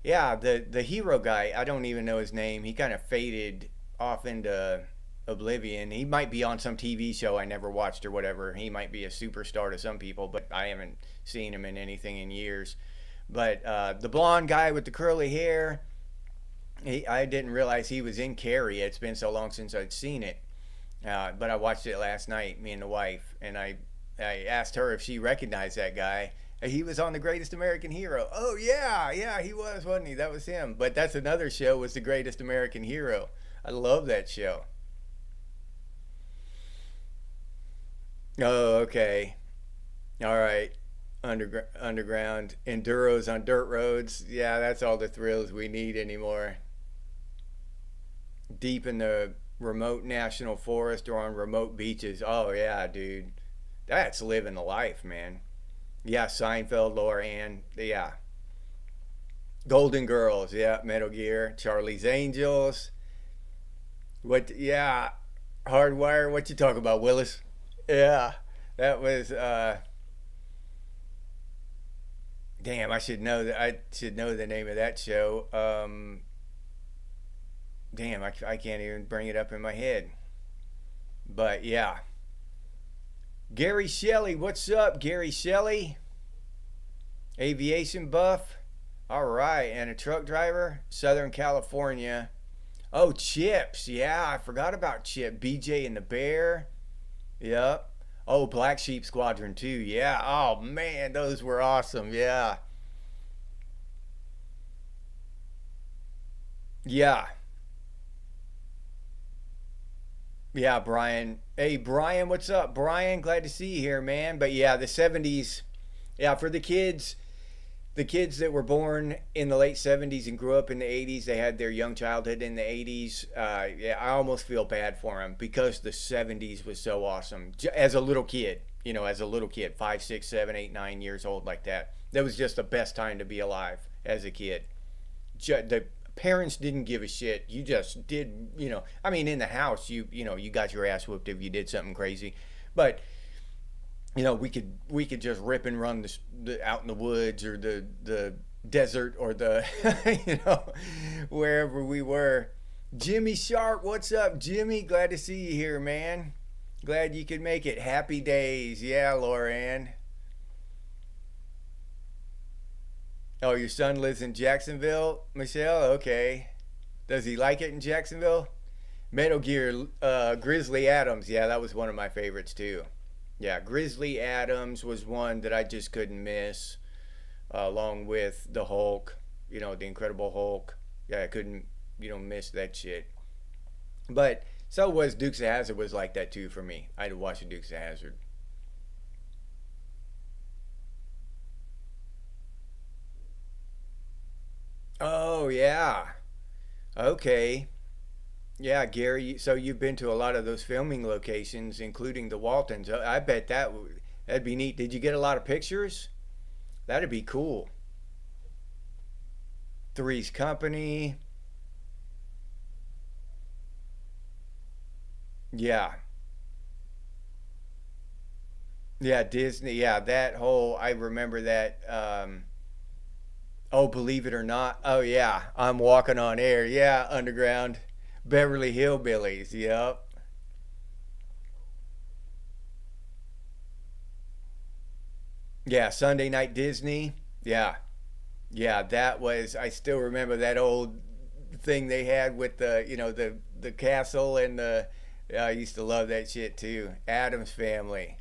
Yeah, the hero guy. I don't even know his name. He kind of faded off into oblivion. He might be on some TV show I never watched or whatever. He might be a superstar to some people, but I haven't seen him in anything in years. But the blonde guy with the curly hair, I didn't realize he was in Carrie. It's been so long since I'd seen it. But I watched it last night, me and the wife, and I asked her if she recognized that guy. He was on The Greatest American Hero. Oh yeah, yeah, he was, wasn't he? That was him. But that's another show, was The Greatest American Hero. I love that show. Oh, okay. All right. Underground enduros on dirt roads. Yeah, that's all the thrills we need anymore. Deep in the remote national forest or on remote beaches. Oh yeah, dude. That's living the life, man. Yeah, Seinfeld, Laura Ann. Yeah. Golden Girls. Yeah, Metal Gear. Charlie's Angels. What? Yeah. Hardwire. What you talk about, Willis? Yeah. That was. Damn, I should know that. I should know the name of that show. Damn, I can't even bring it up in my head. But yeah. Gary Shelley. What's up, Gary Shelley? Aviation buff. All right, and a truck driver, Southern California. Oh, Chips. Yeah, I forgot about Chip. BJ and the Bear. Yep. Oh, Black Sheep Squadron too. Yeah. Oh man, those were awesome. Yeah. Yeah. Yeah, Brian. Hey, Brian, what's up, Brian? Glad to see you here, man. But yeah, the 70s. Yeah, for the kids that were born in the late 70s and grew up in the 80s, they had their young childhood in the 80s. Yeah, I almost feel bad for them because the 70s was so awesome. As a little kid, as a little kid, 5, 6, 7, 8, 9 years old, like that. That was just the best time to be alive as a kid. The parents didn't give a shit. You just did, I mean, in the house, you got your ass whooped if you did something crazy. But we could just rip and run out in the woods or the desert or the wherever we were. Jimmy Sharp, what's up, Jimmy? Glad to see you here, man. Glad you could make it. Happy days, yeah, Loran. Oh, your son lives in Jacksonville, Michelle. Okay, does he like it in Jacksonville? Metal Gear, Grizzly Adams. Yeah, that was one of my favorites too. Yeah, Grizzly Adams was one that I just couldn't miss, along with the Hulk, the Incredible Hulk. Yeah, I couldn't, miss that shit. But so was Dukes of Hazzard was like that too for me. I had to watch the Dukes of Hazzard. Oh yeah. Okay. Yeah, Gary. So you've been to a lot of those filming locations, including the Waltons. I bet that'd be neat. Did you get a lot of pictures? That'd be cool. Three's Company. Yeah. Yeah, Disney. Yeah, that whole. I remember that. Oh, believe it or not. Oh yeah, I'm walking on air. Yeah, underground. Beverly Hillbillies. Yep. Yeah, Sunday Night Disney. Yeah. Yeah, that was. I still remember that old thing they had with the castle and the. Yeah, I used to love that shit too. Adam's Family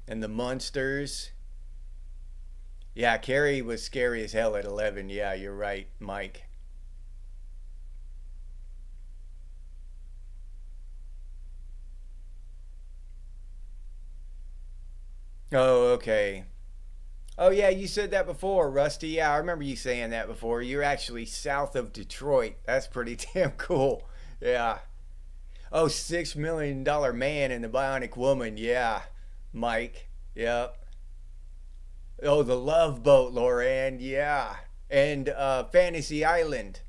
and the Munsters. Yeah, Carrie was scary as hell at 11. Yeah, you're right, Mike. Oh, okay. Oh, yeah, you said that before, Rusty. Yeah, I remember you saying that before. You're actually south of Detroit. That's pretty damn cool. Yeah. Oh, $6 million man and the Bionic Woman. Yeah, Mike. Yep. Oh, the Love Boat, Loran. Yeah. And Fantasy Island.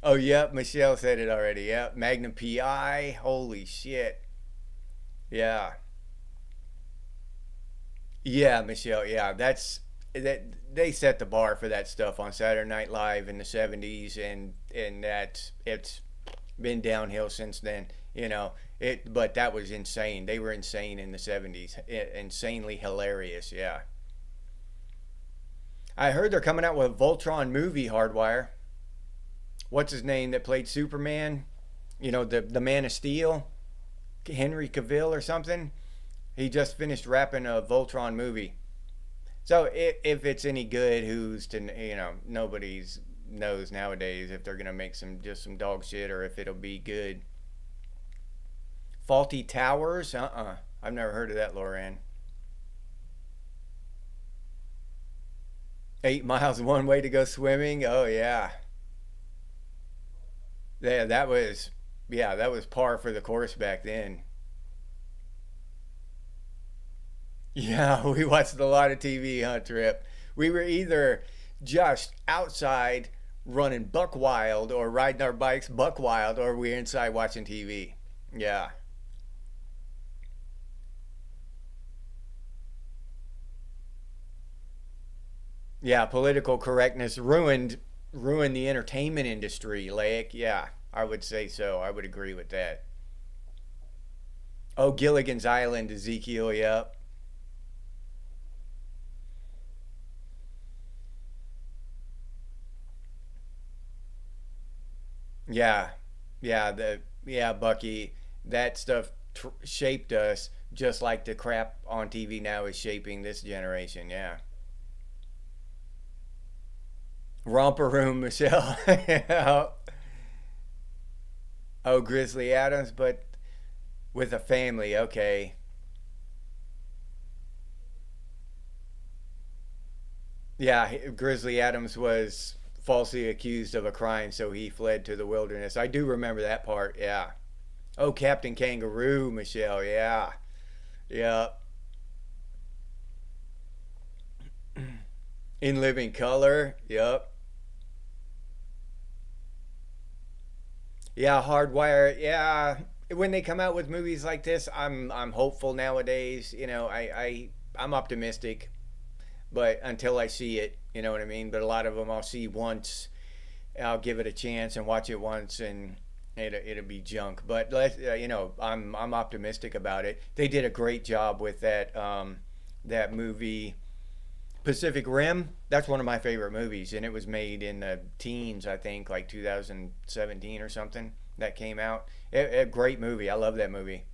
Oh, yep. Michelle said it already. Yep. Magnum PI. Holy shit. Yeah. Yeah, Michelle. Yeah, that they set the bar for that stuff on Saturday Night Live in the '70s, and that it's been downhill since then. But that was insane. They were insane in the '70s. Insanely hilarious. Yeah. I heard they're coming out with a Voltron movie, Hardwire. What's his name that played Superman? The Man of Steel, Henry Cavill or something. He just finished wrapping a Voltron movie. So if it's any good, who's to nobody's knows nowadays if they're gonna make some dog shit or if it'll be good. Faulty Towers? I've never heard of that, Loran. 8 miles one way to go swimming. Oh yeah, yeah. That was par for the course back then. Yeah, we watched a lot of TV, huh, Trip? We were either just outside running buck wild or riding our bikes buck wild or we were inside watching TV. Yeah. Yeah, political correctness ruined the entertainment industry, Lake. Yeah, I would say so. I would agree with that. Oh, Gilligan's Island, Ezekiel, yep. Yeah. Yeah, Bucky, that stuff shaped us just like the crap on TV now is shaping this generation. Yeah. Romper Room, Michelle. Yeah. Oh, Grizzly Adams, but with a family. Okay. Yeah, Grizzly Adams was falsely accused of a crime, so he fled to the wilderness. I do remember that part. Yeah. Oh, Captain Kangaroo, Michelle. Yeah. Yeah. In Living Color. Yep. Yeah, Hardwire. Yeah. When they come out with movies like this, I'm hopeful nowadays. I'm optimistic, but until I see it, you know what I mean. But a lot of them I'll see once, I'll give it a chance and watch it once, and it'll be junk. But I'm optimistic about it. They did a great job with that movie Pacific Rim. That's one of my favorite movies, and it was made in the teens, I think, like 2017 or something. That came out. A great movie. I love that movie.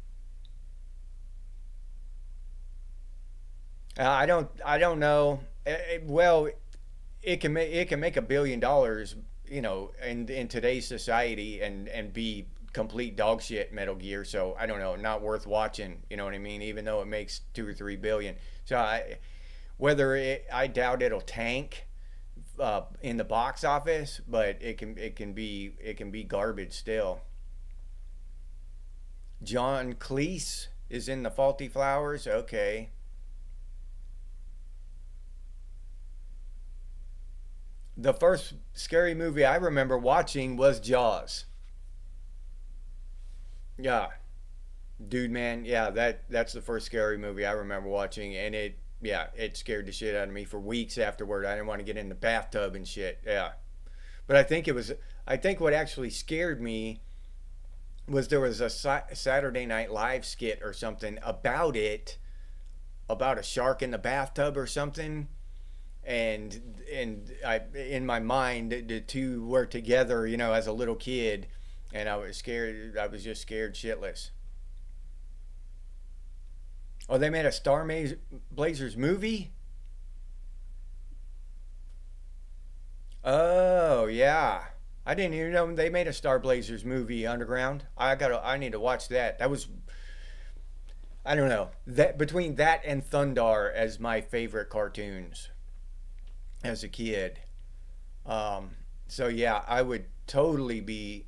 I don't know. Well, it can make $1 billion, in today's society, and be complete dog shit Metal Gear. So I don't know, not worth watching. You know what I mean? Even though it makes 2 or 3 billion. So I doubt it'll tank in the box office, but it can be garbage still. John Cleese is in the Faulty Flowers. Okay. The first scary movie I remember watching was Jaws. Yeah, dude, man, yeah, that's the first scary movie I remember watching, and it scared the shit out of me for weeks afterward. I didn't want to get in the bathtub and shit. Yeah, but I think what actually scared me was there was a Saturday Night Live skit or something about it, about a shark in the bathtub or something, and I, in my mind, the two were together, as a little kid, and I was scared. I was just scared shitless. Oh, they made a Blazers movie. Oh yeah, I didn't even know they made a Star Blazers movie. Underground. I need to watch that. That was, I don't know, that between that and Thundar as my favorite cartoons as a kid. Um, so yeah, I would totally be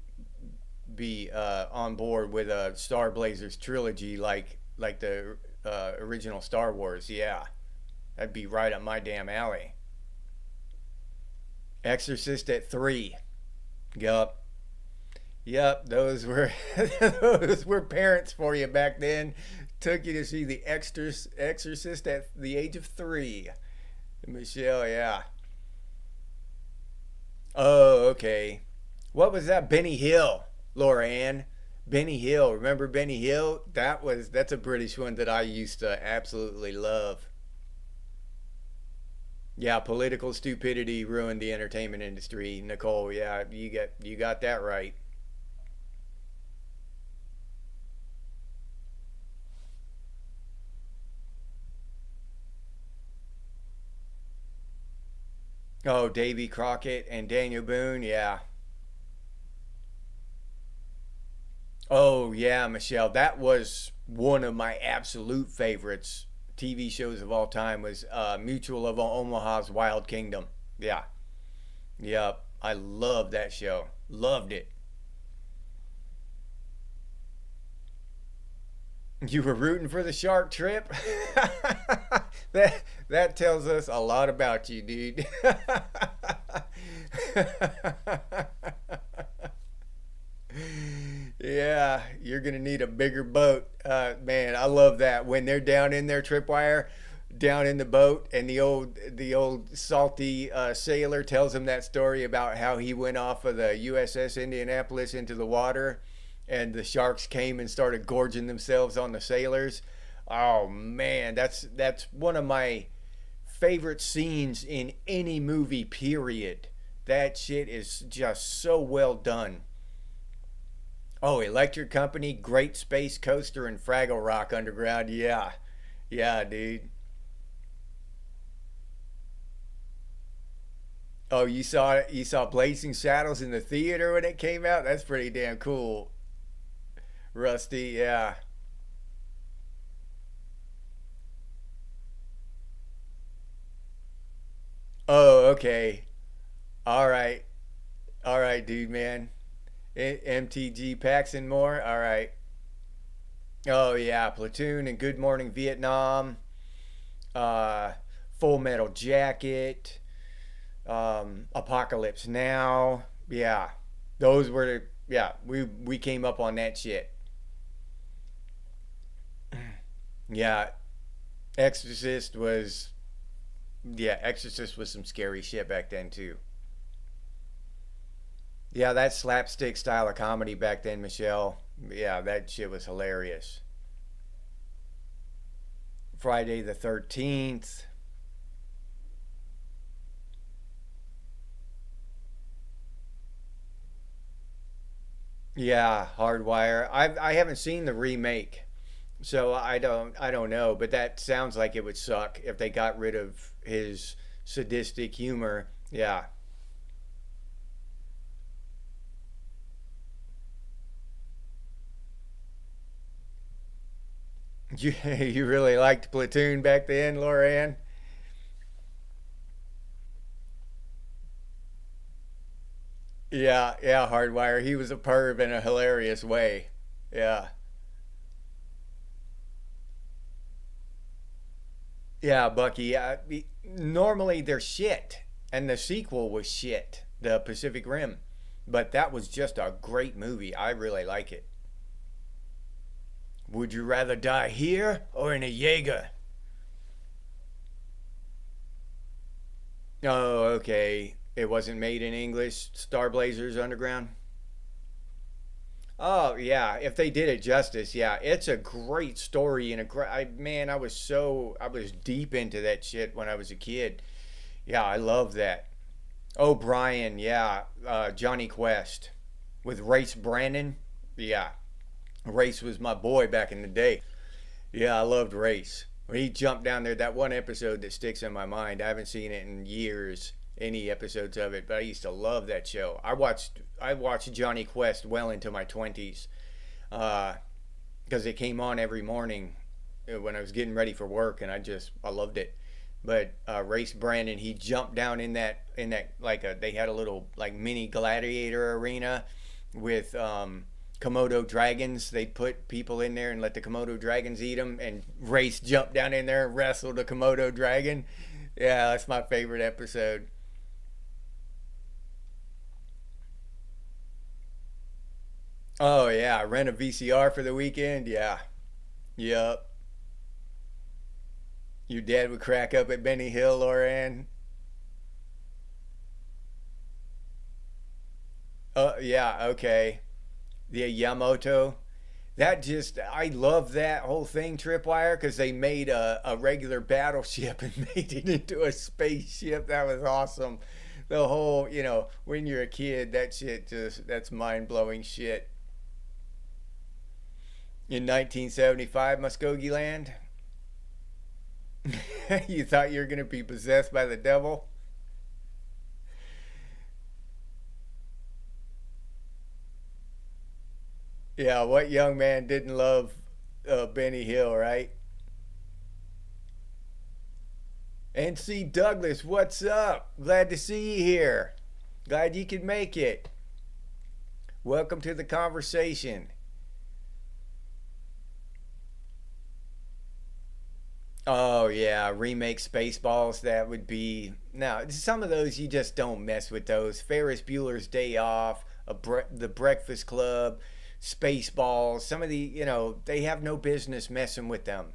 on board with a Star Blazers trilogy, like the original Star Wars. Yeah, that'd be right up my damn alley. Exorcist at 3. Yup. Yep, those were those were parents for you back then. Took you to see the Exorcist at the age of 3. Michelle, yeah. Oh, okay. What was that? Benny Hill, Laura Ann. Benny Hill. Remember Benny Hill? That's a British one that I used to absolutely love. Yeah, political stupidity ruined the entertainment industry, Nicole. Yeah, you got that right. Oh, Davy Crockett and Daniel Boone. Yeah. Oh, yeah, Michelle. That was one of my absolute favorites. TV shows of all time was Mutual of Omaha's Wild Kingdom. Yeah. Yep. I loved that show. Loved it. You were rooting for the shark trip? That tells us a lot about you, dude. Yeah, you're gonna need a bigger boat. Man, I love that when they're down in their tripwire, down in the boat, and the old salty sailor tells him that story about how he went off of the USS Indianapolis into the water, and the sharks came and started gorging themselves on the sailors. Oh man, that's one of my favorite scenes in any movie. Period. That shit is just so well done. Oh, Electric Company, Great Space Coaster, and Fraggle Rock Underground. Yeah, yeah, dude. Oh, you saw Blazing Saddles in the theater when it came out. That's pretty damn cool, Rusty. Yeah. Oh, okay. All right, all right, dude, man. MTG Packs and more. All right. Oh yeah, Platoon and Good Morning Vietnam. Uh, Full Metal Jacket. Apocalypse Now. Yeah, those were, yeah. We came up on that shit. Yeah, Exorcist was yeah, Exorcist was some scary shit back then too. Yeah, that slapstick style of comedy back then, Michelle. Yeah, that shit was hilarious. Friday the 13th. Yeah, Hardwire. I haven't seen the remake. So I don't know, but that sounds like it would suck if they got rid of his sadistic humor. Yeah. You really liked Platoon back then, Loran? Yeah, yeah, Hardwire. He was a perv in a hilarious way. Yeah. Yeah, Bucky. Yeah, normally they're shit, and the sequel was shit, The Pacific Rim. But that was just a great movie. I really like it. Would you rather die here or in a Jaeger? Oh, okay. It wasn't made in English. Star Blazers Underground. Oh yeah, if they did it justice, yeah, it's a great story and a great. Man, I was deep into that shit when I was a kid. Yeah, I love that. Oh, Brian, yeah, Johnny Quest with Race Brandon. Yeah, Race was my boy back in the day. Yeah, I loved Race. When he jumped down there, that one episode that sticks in my mind. I haven't seen it in years, any episodes of it, but I used to love that show. I watched Johnny Quest well into my 20s because it came on every morning when I was getting ready for work, and I loved it. But Race Brandon, he jumped down in that like they had a little like mini gladiator arena with Komodo dragons. They'd put people in there and let the Komodo dragons eat them, and Race jumped down in there and wrestled a Komodo dragon. Yeah, that's my favorite episode. Oh yeah, rent a VCR for the weekend. Yeah, yep. Your dad would crack up at Benny Hill, Loran. Yeah, okay. The Yamato. That just, I love that whole thing, Tripwire, because they made a regular battleship and made it into a spaceship. That was awesome. The whole, when you're a kid, that shit that's mind blowing shit. In 1975, Muskogee Land, you thought you were going to be possessed by the devil? Yeah, what young man didn't love Benny Hill, right? NC Douglas, what's up? Glad to see you here. Glad you could make it. Welcome to the conversation. Oh yeah, remake Spaceballs. That would be now. Some of those you just don't mess with those. Ferris Bueller's Day Off, The Breakfast Club, Spaceballs. Some of the they have no business messing with them.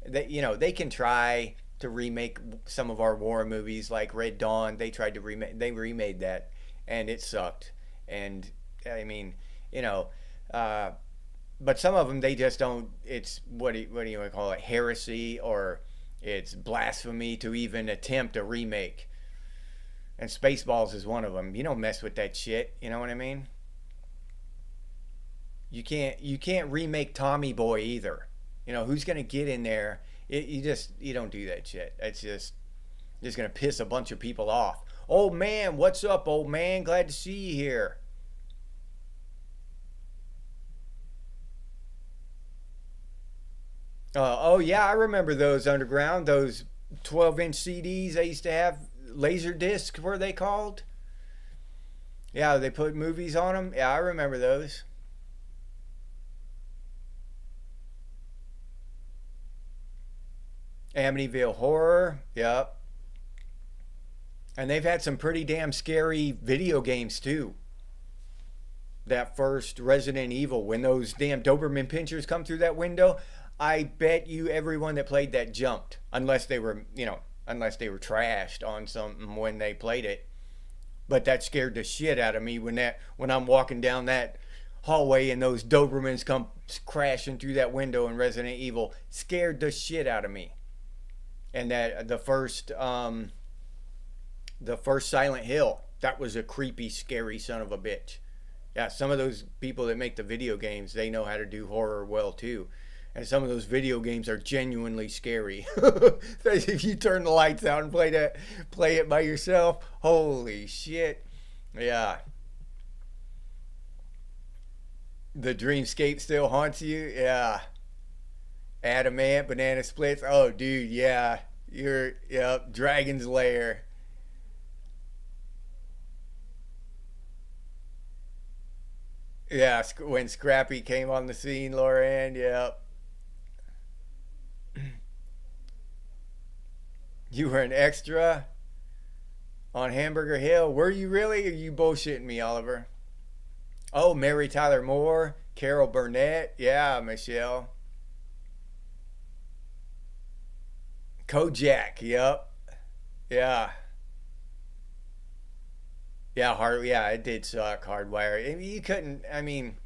They can try to remake some of our war movies like Red Dawn. They remade that, and it sucked. And I mean, you know, uh, but some of them they just don't. It's what do you want to call it? Heresy, or it's blasphemy to even attempt a remake. And Spaceballs is one of them. You don't mess with that shit. You know what I mean? You can't remake Tommy Boy either. Who's gonna get in there? You don't do that shit. It's just gonna piss a bunch of people off. Old man, what's up, old man? Glad to see you here. Oh yeah, I remember those underground. Those 12-inch CDs they used to have. Laser discs were they called? Yeah, they put movies on them. Yeah, I remember those. Amityville Horror. Yep. And they've had some pretty damn scary video games too. That first Resident Evil, when those damn Doberman pinchers come through that window, I bet you everyone that played that jumped, unless they were trashed on something when they played it. But that scared the shit out of me when I'm walking down that hallway and those Dobermans come crashing through that window in Resident Evil. Scared the shit out of me. And that the first Silent Hill, that was a creepy, scary son of a bitch. Yeah, some of those people that make the video games, they know how to do horror well too. And some of those video games are genuinely scary. If you turn the lights out and play it by yourself, holy shit. Yeah. The dreamscape still haunts you? Yeah. Adamant, banana splits. Oh, dude, yeah. Yep, Dragon's Lair. Yeah, when Scrappy came on the scene, Lauren, yep. You were an extra on Hamburger Hill. Were you really? Or are you bullshitting me, Oliver? Oh, Mary Tyler Moore, Carol Burnett. Yeah, Michelle. Kojak. Yep. Yeah. Yeah, yeah, it did suck, Hardwire. I mean, you couldn't, I mean,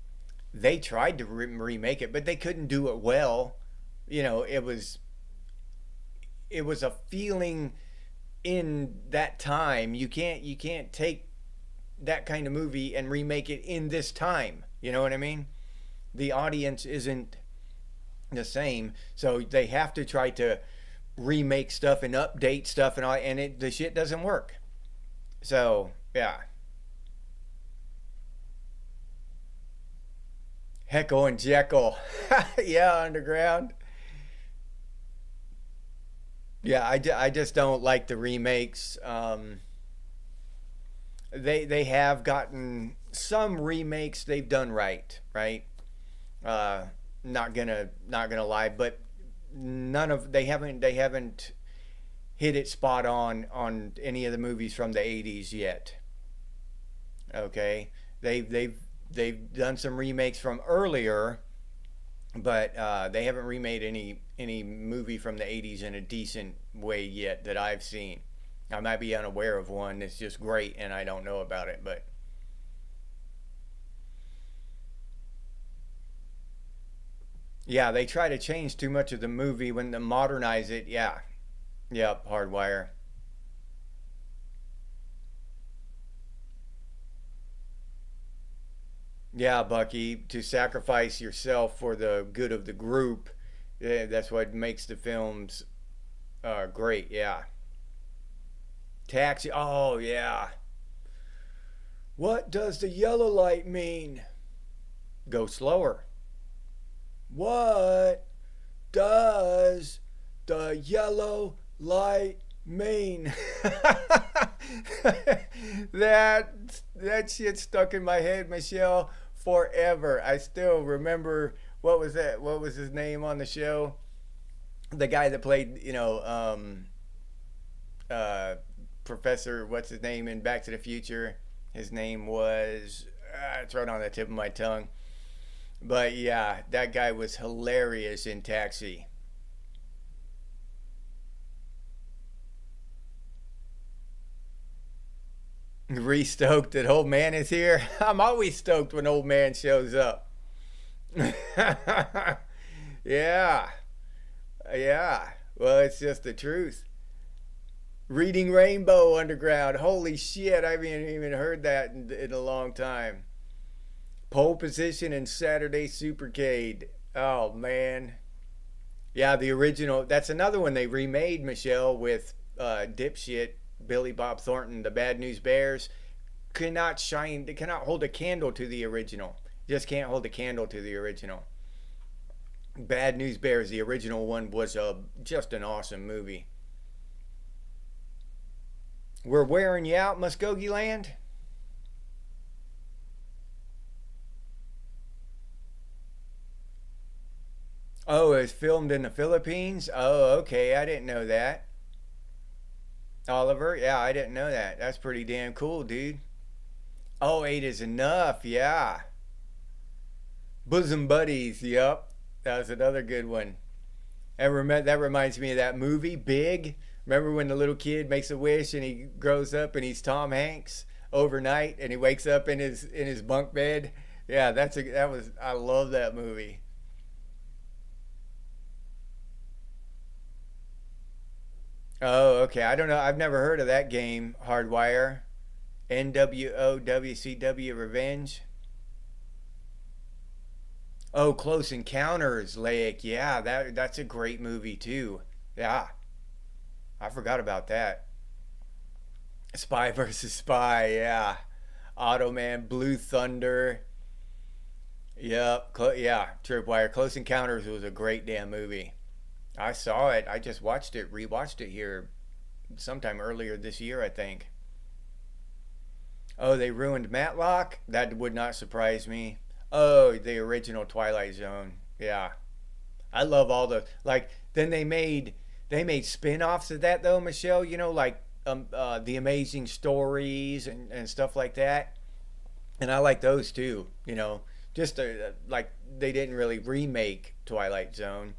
they tried to remake it, but they couldn't do it well. You know, it was a feeling in that time. You can't take that kind of movie and remake it in this time. You know what I mean? The audience isn't the same, so they have to try to remake stuff and update stuff and all, and the shit doesn't work. So yeah, Heckle and Jekyll. Yeah, Underground. Yeah, I just don't like the remakes. They have gotten some remakes they've done right, right? Uh, not gonna lie, but none of they haven't hit it spot on any of the movies from the 80s yet. Okay, they've done some remakes from earlier, but they haven't remade any movie from the 80s in a decent way yet that I've seen. I might be unaware of one that's just great and I don't know about it, but yeah, they try to change too much of the movie when they modernize it. Yeah, yep, Hardwire. Yeah, Bucky, to sacrifice yourself for the good of the group, that's what makes the films great. Yeah. Taxi. Oh, yeah. What does the yellow light mean? Go slower. What does the yellow light mean? That shit stuck in my head, Michelle, forever. I still remember what was that? What was his name on the show? The guy that played, uh, Professor, what's his name in Back to the Future? His name was, it's right on the tip of my tongue. But yeah, that guy was hilarious in Taxi. Re stoked that old man is here. I'm always stoked when old man shows up. Yeah, yeah. Well, it's just the truth. Reading Rainbow Underground. Holy shit, I haven't even heard that in a long time. Pole position in Saturday Supercade. Oh man. Yeah, the original. That's another one they remade, Michelle, with dipshit Billy Bob Thornton, the Bad News Bears. Cannot shine. They cannot hold a candle to the original. Just can't hold a candle to the original. Bad News Bears, the original one, was just an awesome movie. We're wearing you out, Muskogee Land. Oh, it's filmed in the Philippines. Oh, okay. I didn't know that. Oliver, yeah, I didn't know that. That's pretty damn cool, dude. Oh, eight is enough. Yeah. Bosom Buddies. Yep. That was another good one. That reminds me of that movie, Big. Remember when the little kid makes a wish and he grows up and he's Tom Hanks overnight and he wakes up in his bunk bed? Yeah, that was I love that movie. Oh, okay. I don't know. I've never heard of that game, Hardwire. NWO WCW Revenge. Oh, Close Encounters, Lake. Yeah, that's a great movie too. Yeah, I forgot about that. Spy versus Spy. Yeah, Automan, Blue Thunder. Yep. Yeah, Tripwire. Close Encounters was a great damn movie. I saw it. I just watched it, rewatched it here sometime earlier this year, I think. Oh, they ruined Matlock? That would not surprise me. Oh, the original Twilight Zone. Yeah. I love all the like then they made spin-offs of that though, Michelle, like the amazing stories and stuff like that. And I like those too. Just like they didn't really remake Twilight Zone,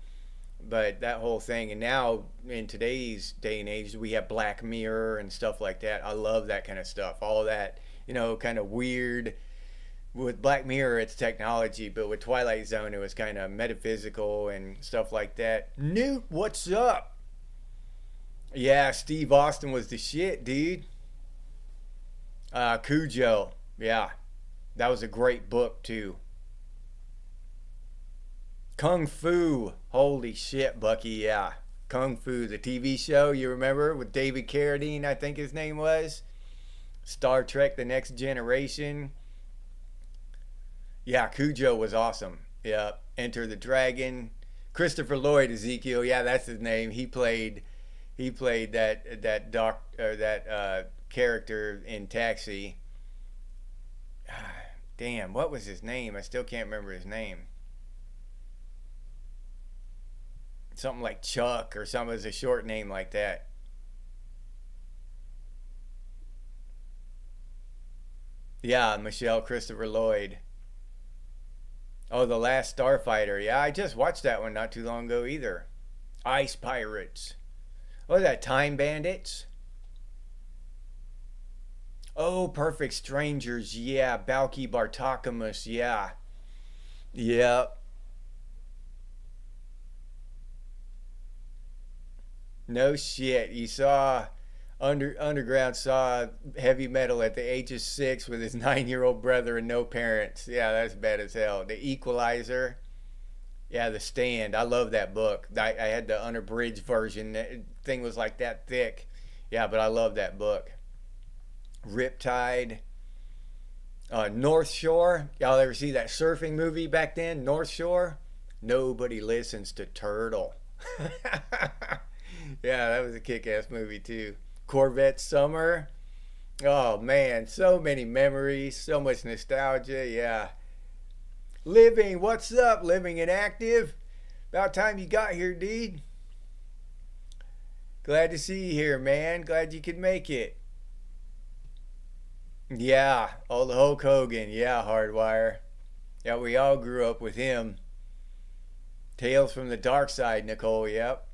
but that whole thing. And now in today's day and age, we have Black Mirror and stuff like that. I love that kind of stuff. All that, kind of weird. With Black Mirror, it's technology, but with Twilight Zone, it was kind of metaphysical and stuff like that. Newt, what's up? Yeah, Steve Austin was the shit, dude. Cujo, yeah, that was a great book too. Kung Fu, holy shit, Bucky, yeah. Kung Fu, the TV show, you remember with David Carradine, I think his name was. Star Trek: The Next Generation. Yeah, Cujo was awesome. Yeah, Enter the Dragon. Christopher Lloyd Ezekiel. Yeah, that's his name. He played that doc or that character in Taxi. Damn, what was his name? I still can't remember his name. Something like Chuck or something as a short name like that. Yeah, Michelle Christopher Lloyd. Oh, The Last Starfighter. Yeah, I just watched that one not too long ago either. Ice Pirates. What was that? Time Bandits? Oh, Perfect Strangers. Yeah, Balky Bartokomous. Yeah. Yeah. No shit. You saw Underground saw heavy metal at the age of 6 with his 9-year-old brother and no parents. Yeah, that's bad as hell. The Equalizer. Yeah, The Stand. I love that book. I had the unabridged version. That thing was like that thick. Yeah, but I love that book. Riptide. North Shore. Y'all ever see that surfing movie back then? North Shore. Nobody listens to Turtle. Yeah, that was a kick-ass movie too. Corvette Summer. Oh man, so many memories, so much nostalgia. Yeah. Living, what's up? Living and active. About time you got here, dude. Glad to see you here, man. Glad you could make it. Yeah, old Hulk Hogan. Yeah, Hardwire. Yeah, we all grew up with him. Tales from the Dark Side, Nicole. Yep.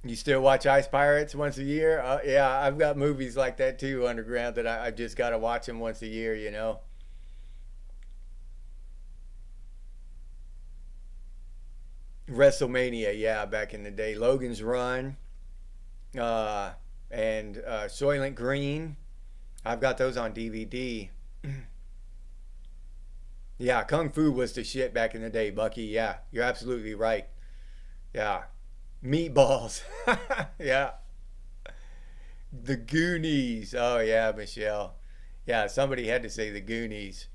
You still watch Ice Pirates once a year? Yeah, I've got movies like that too, Underground, that I just got to watch them once a year. WrestleMania, yeah, back in the day. Logan's Run, uh, and Soylent Green. I've got those on DVD. Yeah, Kung Fu was the shit back in the day, Bucky. Yeah, you're absolutely right. Yeah. Meatballs. Yeah. The Goonies. Oh, yeah, Michelle. Yeah, somebody had to say the Goonies.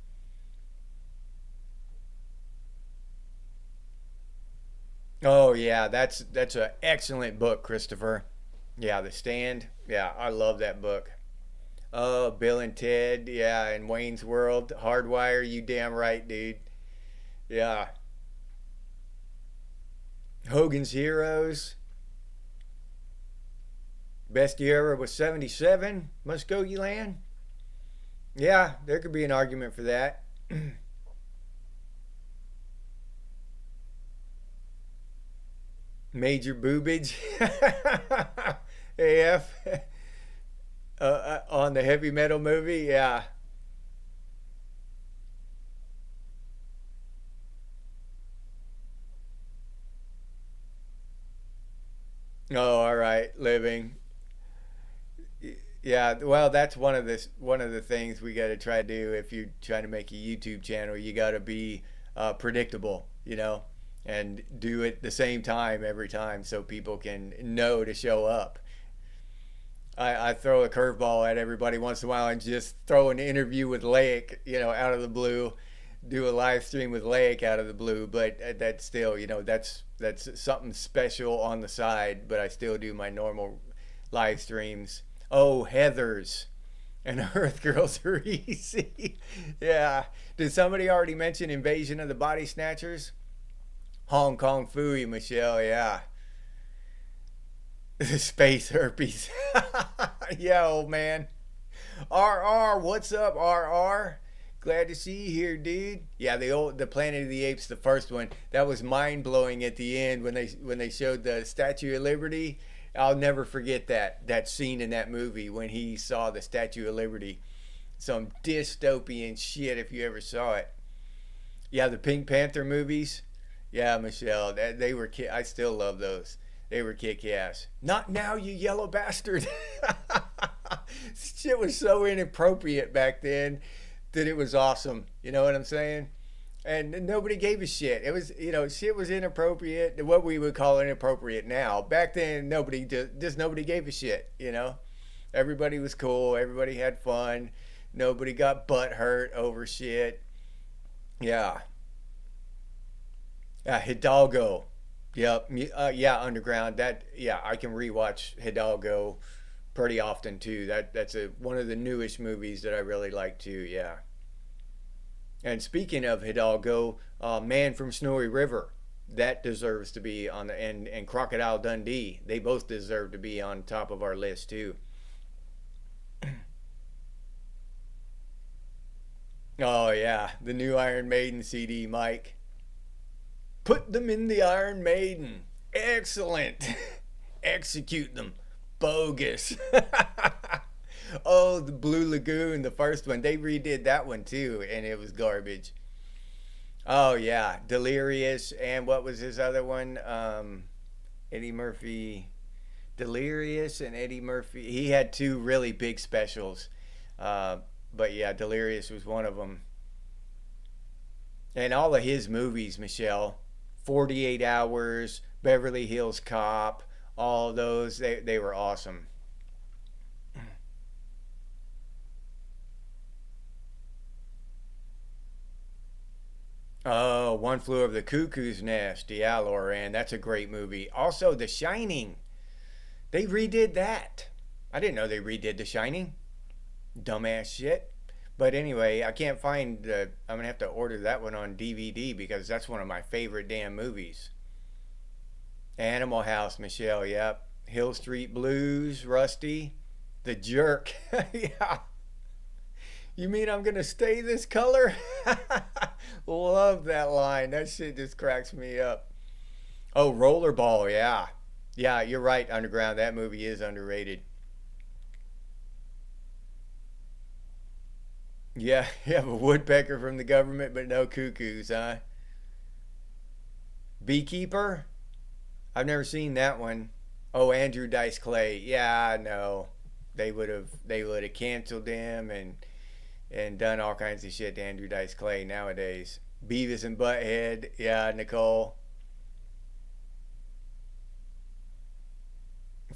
Oh, yeah, that's an excellent book, Christopher. Yeah, The Stand. Yeah, I love that book. Oh, Bill and Ted. Yeah, and Wayne's World. Hardwire. You damn right, dude. Yeah. Hogan's Heroes. Best year ever was 77. Muskogee Land. Yeah, there could be an argument for that. Major boobage. AF. On the heavy metal movie. Yeah. Oh, all right. Living. Yeah, well, that's one of the things we got to try to do if you're trying to make a YouTube channel. You got to be predictable, and do it the same time every time so people can know to show up. I throw a curveball at everybody once in a while and just throw an interview with Lake, out of the blue, do a live stream with Lake out of the blue. But that's still, that's something special on the side. But I still do my normal live streams. Oh, Heather's and Earth Girls are easy. Yeah. Did somebody already mention Invasion of the Body Snatchers? Hong Kong Fooey, Michelle. Yeah. Space herpes. Yeah, old man. RR, what's up, RR? Glad to see you here, dude. Yeah, the Planet of the Apes, the first one, that was mind blowing at the end when they showed the Statue of Liberty. I'll never forget that scene in that movie when he saw the Statue of Liberty. Some dystopian shit if you ever saw it. Yeah, the Pink Panther movies. Yeah, Michelle, they were I still love those. They were kick ass. Not now, you yellow bastard. Shit was so inappropriate back then that it was awesome. You know what I'm saying? And nobody gave a shit. It was, shit was inappropriate. What we would call inappropriate now. Back then, nobody gave a shit. Everybody was cool. Everybody had fun. Nobody got butt hurt over shit. Yeah. Hidalgo. Yep. Yeah, Underground. I can rewatch Hidalgo pretty often too. That's one of the newest movies that I really like too. Yeah. And speaking of Hidalgo, Man from Snowy River, that deserves to be on and Crocodile Dundee. They both deserve to be on top of our list too. Oh yeah, the new Iron Maiden CD, Mike. Put them in the Iron Maiden. Excellent. Execute them. Bogus. Oh, the Blue Lagoon, the first one. They redid that one too, and it was garbage. Oh yeah, Delirious, and what was his other one? Eddie Murphy. Delirious and Eddie Murphy. He had two really big specials. But yeah, Delirious was one of them. And all of his movies, Michelle, 48 Hours, Beverly Hills Cop, all of those, they were awesome. Oh, One Flew Over the Cuckoo's Nest. Yeah, Lauren, that's a great movie. Also, The Shining. They redid that. I didn't know they redid The Shining. Dumbass shit. But anyway, I can't find I'm gonna have to order that one on DVD because that's one of my favorite damn movies. Animal House, Michelle, yep. Hill Street Blues, Rusty. The Jerk. Yeah. You mean I'm gonna stay this color? Love that line. That shit just cracks me up. Oh, Rollerball, yeah. Yeah, you're right, Underground. That movie is underrated. Yeah, you have a woodpecker from the government, but no cuckoos, huh? Beekeeper? I've never seen that one. Oh, Andrew Dice Clay. Yeah, no. They would have canceled him and done all kinds of shit to Andrew Dice Clay nowadays. Beavis and Butthead. Yeah, Nicole.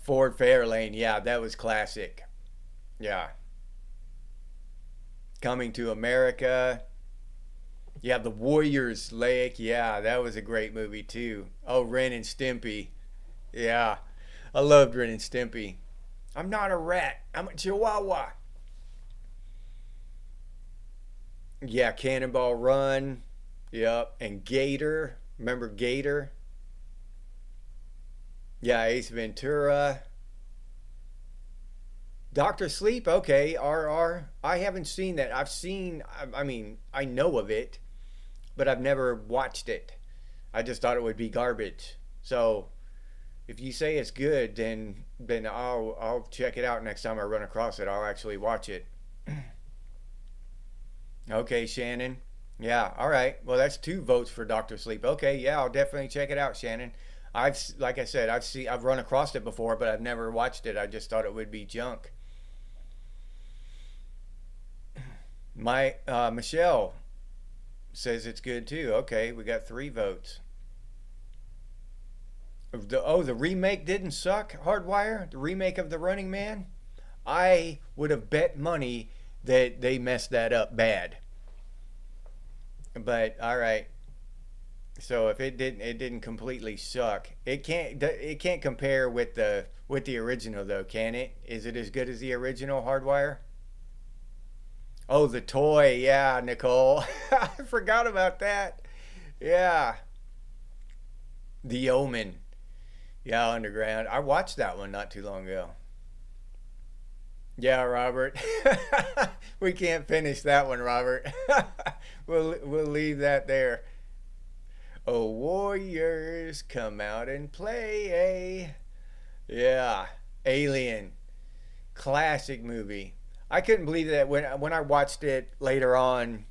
Ford Fairlane. Yeah, that was classic. Yeah. Coming to America. Yeah, The Warriors Lake. Yeah, that was a great movie too. Oh, Ren and Stimpy. Yeah, I loved Ren and Stimpy. I'm not a rat. I'm a chihuahua. Yeah, Cannonball Run. Yep. And Gator. Remember Gator? Yeah, Ace Ventura. Doctor Sleep. Okay, RR. I haven't seen that. I mean, I know of it, but I've never watched it. I just thought it would be garbage. So if you say it's good, then I'll check it out next time I run across it. I'll actually watch it. Okay, Shannon. Yeah, all right. Well, that's two votes for Doctor Sleep. Okay, yeah, I'll definitely check it out, Shannon. Like I said, I've run across it before, but I've never watched it. I just thought it would be junk. My Michelle says it's good too. Okay, we got 3 votes. The remake didn't suck. Hardwire, the remake of The Running Man. I would have bet money that they messed that up bad. But all right. So if it didn't completely suck. It can't compare with the original though, can it? Is it as good as the original Hardwire? Oh, the toy. Yeah, Nicole. I forgot about that. Yeah. The Omen. Yeah, Underground. I watched that one not too long ago. Yeah, Robert. We can't finish that one, Robert. We'll leave that there. Oh, warriors, come out and play. Yeah, Alien, classic movie. I couldn't believe that when I watched it later on,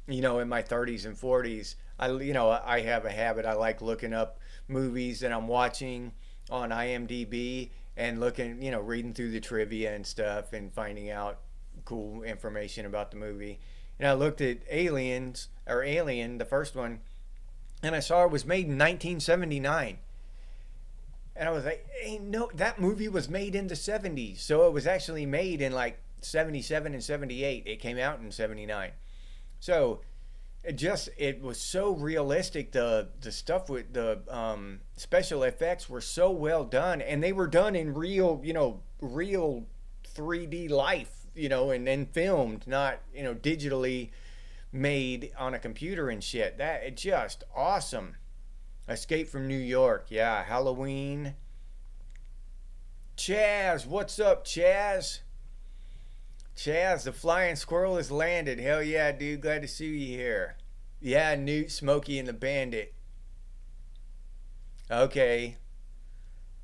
in my 30s and 40s. I have a habit. I like looking up movies that I'm watching on IMDb and looking, reading through the trivia and stuff and finding out cool information about the movie. And I looked at Aliens or Alien, the first one, and I saw it was made in 1979. And I was like, hey, no, that movie was made in the 70s. So it was actually made in like 77 and 78. It came out in 79. So it was so realistic. The stuff with the special effects were so well done, and they were done in real 3D life, and then filmed, not digitally made on a computer and shit. That it's just awesome. Escape from New York, yeah. Halloween. Chaz, what's up, Chaz? Chaz, the flying squirrel has landed. Hell yeah, dude. Glad to see you here. Yeah, Newt, Smokey, and the Bandit. Okay.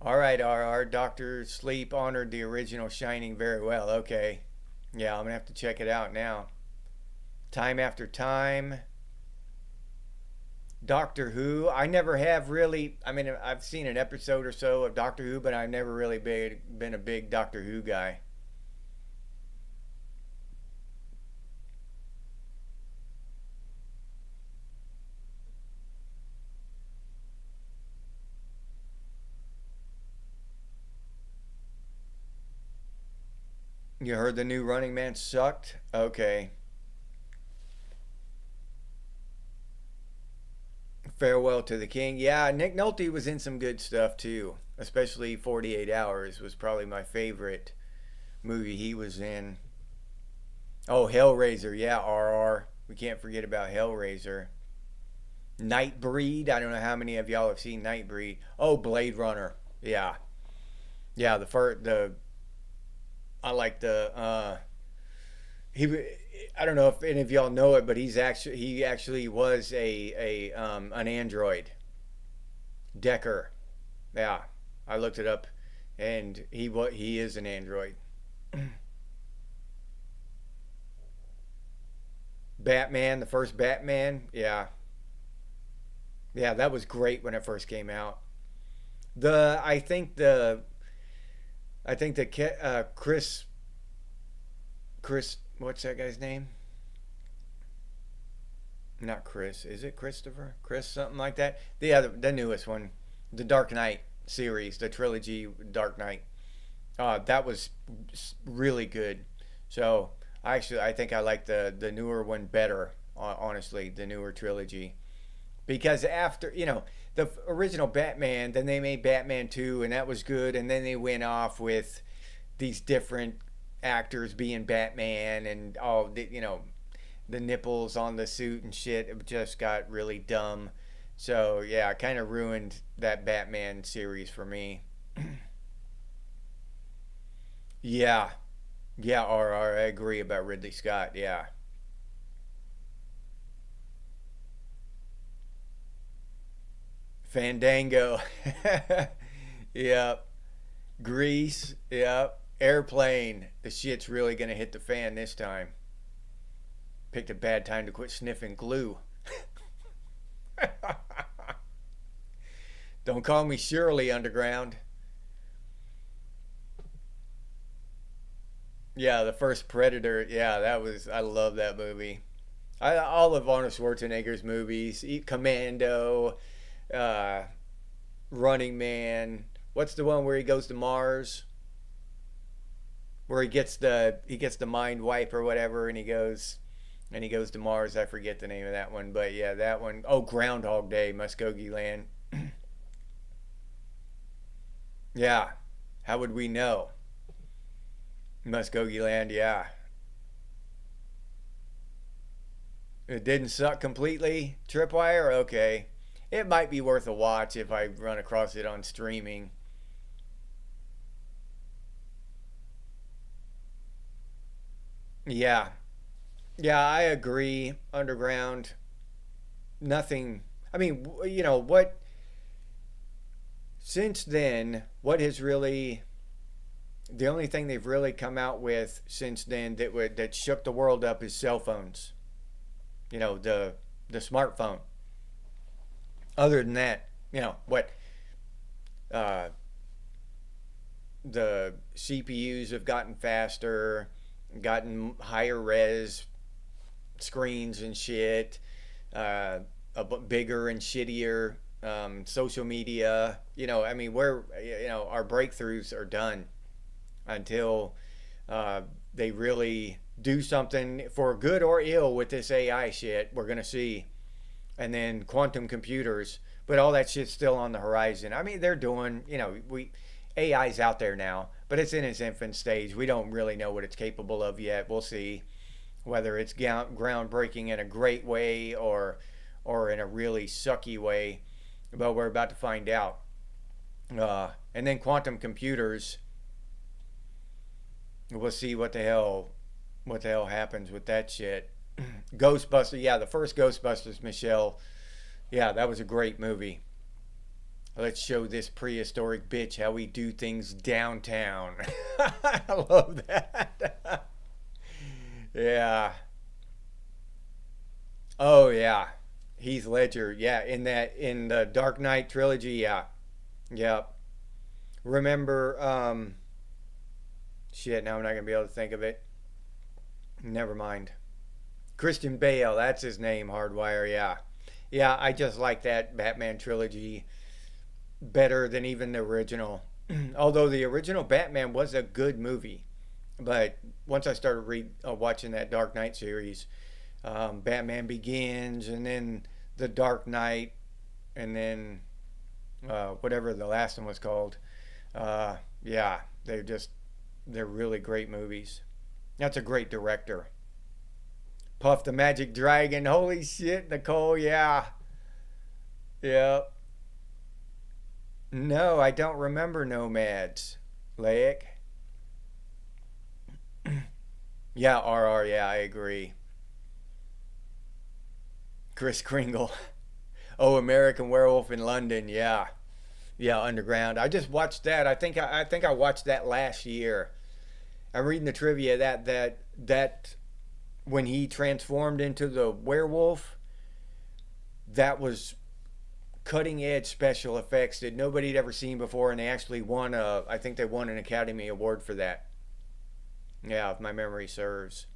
All right, RR. Dr. Sleep honored the original Shining very well. Okay. Yeah, I'm going to have to check it out now. Time After Time. Doctor Who. I never have really. I mean, I've seen an episode or so of Doctor Who, but I've never really been a big Doctor Who guy. You heard the new Running Man sucked? Okay. Farewell to the King. Yeah, Nick Nolte was in some good stuff too. Especially 48 Hours was probably my favorite movie he was in. Oh, Hellraiser. Yeah, RR. We can't forget about Hellraiser. Nightbreed. I don't know how many of y'all have seen Nightbreed. Oh, Blade Runner. Yeah. Yeah, the I like the he I don't know if any of y'all know it, but he actually was a an android. Decker. Yeah, I looked it up, and he is an android. Batman, the first Batman. Yeah, yeah, that was great when it first came out. The I think the Chris, what's that guy's name? Not Chris. Is it Christopher? Chris, something like that. The newest one, the Dark Knight series, the trilogy Dark Knight. That was really good. So I think I like the newer one better. Honestly, the newer trilogy, because after the original Batman, then they made Batman 2, and that was good, and then they went off with these different actors being Batman and all the nipples on the suit and shit. It just got really dumb. So yeah, it kind of ruined that Batman series for me. Yeah, yeah, I agree about Ridley Scott. Yeah, Fandango. Yep. Grease. Yep. Airplane. The shit's really gonna hit the fan this time. Picked a bad time to quit sniffing glue. Don't call me Shirley, Underground. Yeah, the first Predator. Yeah, that was. I love that movie. All of Arnold Schwarzenegger's movies, Commando, uh, Running Man. What's the one where he goes to Mars, where he gets the mind wipe or whatever, and he goes to Mars. I forget the name of that one, but yeah, that one. Oh, Groundhog Day, Muskogee Land. Yeah, how would we know? Muskogee Land. Yeah, it didn't suck completely. Tripwire. Okay, it might be worth a watch if I run across it on streaming. Yeah, yeah, I agree. Underground, nothing. I mean, what? Since then, what has really the only thing they've really come out with since then that shook the world up is cell phones. The smartphone. Other than that, what uh, the CPUs have gotten faster, gotten higher res screens and shit, uh, bigger and shittier. Social media. I mean, our breakthroughs are done until uh, they really do something for good or ill with this AI shit. We're gonna see, and then quantum computers. But all that shit's still on the horizon. I mean, they're doing. We AI's out there now, but it's in its infant stage. We don't really know what it's capable of yet. We'll see whether it's groundbreaking in a great way or in a really sucky way. But we're about to find out. And then quantum computers. We'll see what the hell happens with that shit. Ghostbusters, yeah, the first Ghostbusters, Michelle. Yeah, that was a great movie. Let's show this prehistoric bitch how we do things downtown. I love that. Yeah. Oh yeah. Heath Ledger. Yeah, in the Dark Knight trilogy. Yeah. Yep. Remember? Shit. Now I'm not gonna be able to think of it. Never mind. Christian Bale. That's his name. Hardwire. Yeah. Yeah. I just like that Batman trilogy better than even the original. Although the original Batman was a good movie, but once I started watching that Dark Knight series, Batman Begins, and then the Dark Knight, and then whatever the last one was called. Yeah, they're really great movies. That's a great director. Puff the Magic Dragon. Holy shit, Nicole. Yeah, yeah. No, I don't remember Nomads. Laic. Yeah, RR. Yeah, I agree. Chris Kringle. Oh, American Werewolf in London. Yeah, yeah, Underground. I just watched that. I think I watched that last year. I'm reading the trivia that when he transformed into the werewolf, that was cutting edge special effects that nobody had ever seen before, and they actually won a. I think they won an Academy Award for that. Yeah, if my memory serves.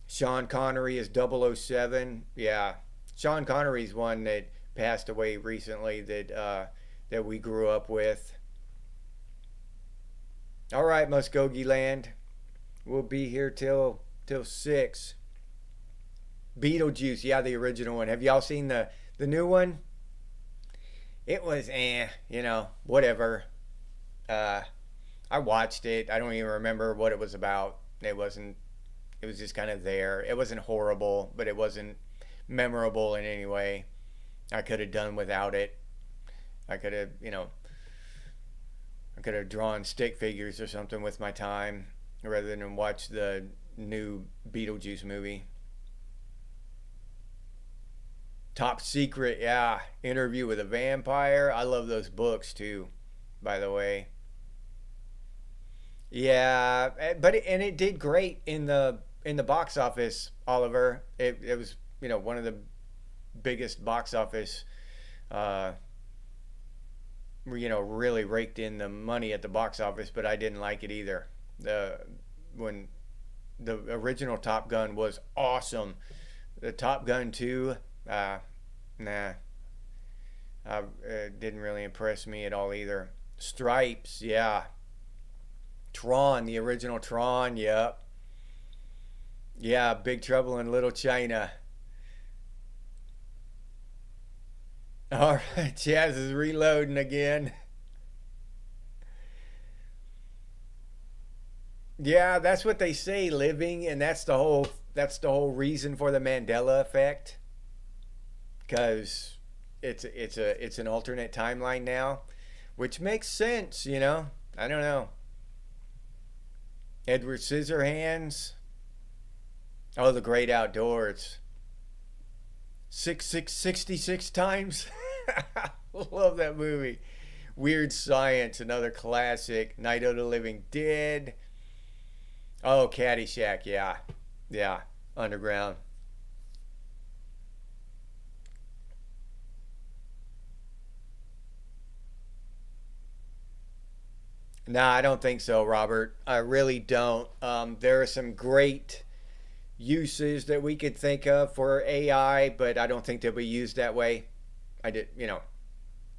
Sean Connery is 007. Yeah, Sean Connery's one that passed away recently that we grew up with. All right, Muskogee Land. We'll be here till 6. Beetlejuice, yeah, the original one. Have y'all seen the new one? It was whatever. Uh, I watched it. I don't even remember what it was about. It wasn't. It was just kind of there. It wasn't horrible, but it wasn't memorable in any way. I could have done without it. I could have, I could have drawn stick figures or something with my time rather than watch the new Beetlejuice movie. Top Secret, yeah. Interview with a Vampire. I love those books too, by the way. Yeah, and it did great in the box office, Oliver. It was one of the biggest box office. Uh, really raked in the money at the box office, but I didn't like it either. The when the original Top Gun was awesome. The Top Gun 2, nah, it didn't really impress me at all either. Stripes, yeah. Tron, the original Tron, yep. Yeah, Big Trouble in Little China. All right, Chaz is reloading again. Yeah, that's what they say, living, and that's the whole reason for the Mandela effect, because it's an alternate timeline now, which makes sense, you know. I don't know. Edward Scissorhands. Oh, The Great Outdoors. 66 times. Love that movie. Weird Science, another classic. Night of the Living Dead. Oh, Caddyshack, yeah. Yeah. Underground. Nah, I don't think so, Robert. I really don't. There are some great uses that we could think of for AI, but I don't think they'll be used that way. I did,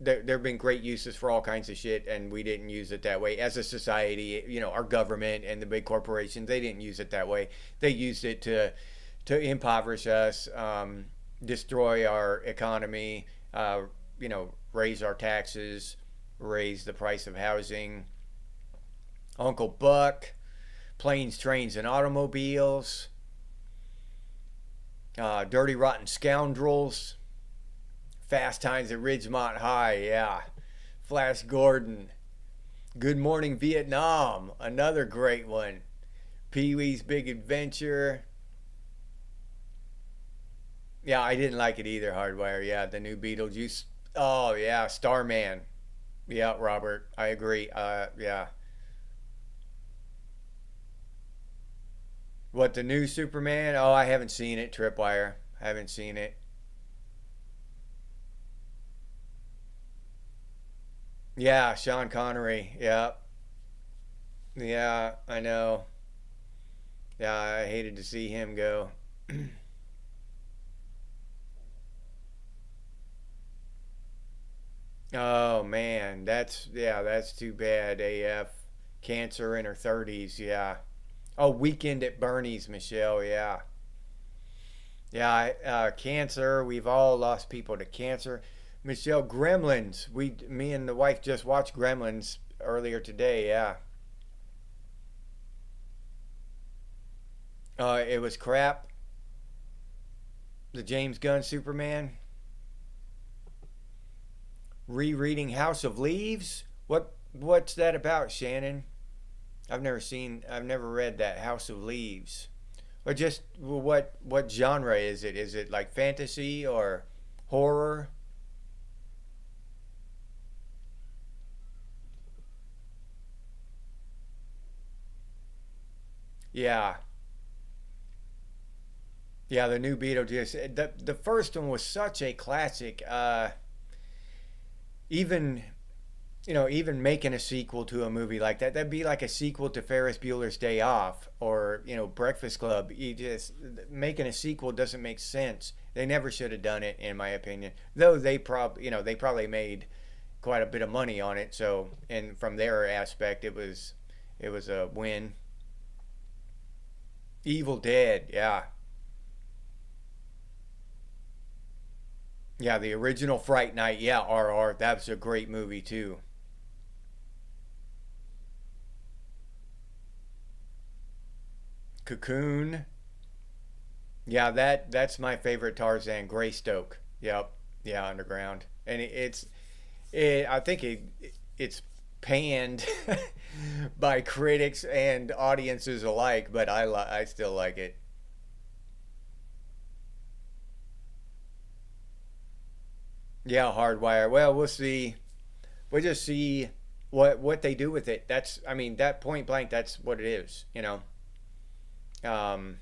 there have been great uses for all kinds of shit, and we didn't use it that way as a society. Our government and the big corporations, they didn't use it that way. They used it to impoverish us, destroy our economy, raise our taxes, raise the price of housing. Uncle Buck, Planes, Trains, and Automobiles, Dirty Rotten Scoundrels, Fast Times at Ridgemont High, yeah. Flash Gordon, Good Morning Vietnam, another great one. Pee Wee's Big Adventure. Yeah, I didn't like it either, Hardwire. Yeah, the new Beetlejuice. Oh, yeah, Starman. Yeah, Robert, I agree. Yeah. What, the new Superman? Oh, I haven't seen it, Tripwire. I haven't seen it. Yeah, Sean Connery. Yeah. Yeah, I know. Yeah, I hated to see him go. Oh man, that's too bad. AF, cancer in her 30s. Yeah. Oh, Weekend at Bernie's, Michelle. Yeah. Yeah, cancer. We've all lost people to cancer. Michelle, Gremlins. Me and the wife just watched Gremlins earlier today. Yeah. It was crap. The James Gunn Superman. Rereading House of Leaves. What's that about, Shannon? I've never read that House of Leaves. Or just what genre is it? Is it like fantasy or horror? Yeah. Yeah, the new Beetlejuice. The first one was such a classic. Even even making a sequel to a movie like that, that'd be like a sequel to Ferris Bueller's Day Off or Breakfast Club. You just making a sequel doesn't make sense. They never should have done it, in my opinion. Though they probably made quite a bit of money on it. So, and from their aspect, it was a win. Evil Dead, yeah. Yeah, the original Fright Night, yeah, RR, that was a great movie too. Cocoon, yeah, that's my favorite Tarzan, Greystoke. Yep, yeah, Underground, and I think it's panned by critics and audiences alike, but I still like it. Yeah, Hardwire. Well, we'll see. We'll just see what they do with it. I mean, that point blank. That's what it is. Um,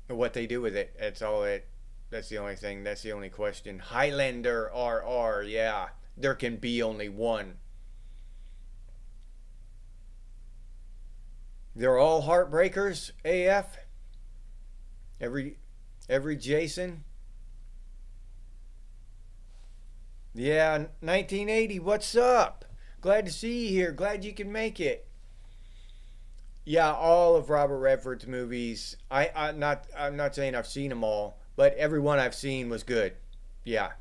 what they do with it. That's all it. That's the only thing. That's the only question. Highlander RR. Yeah, there can be only one. They're all heartbreakers. AF. Every every Jason. Yeah, 1980. What's up? Glad to see you here. Glad you can make it. Yeah, all of Robert Redford's movies. I'm not saying I've seen them all, but every one I've seen was good. Yeah.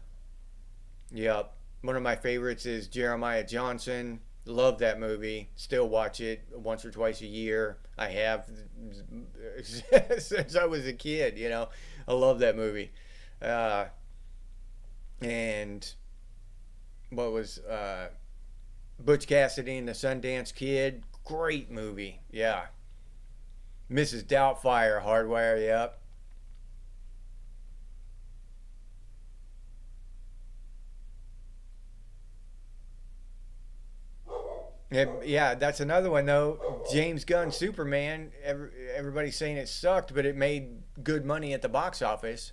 Yep. One of my favorites is Jeremiah Johnson. Love that movie. Still watch it once or twice a year. I have since I was a kid, you know. I love that movie. Uh, and what was Butch Cassidy and the Sundance Kid? Great movie. Yeah. Mrs. Doubtfire, Hardwire, yep. Yeah, that's another one though. James Gunn Superman. Everybody's saying it sucked, but it made good money at the box office.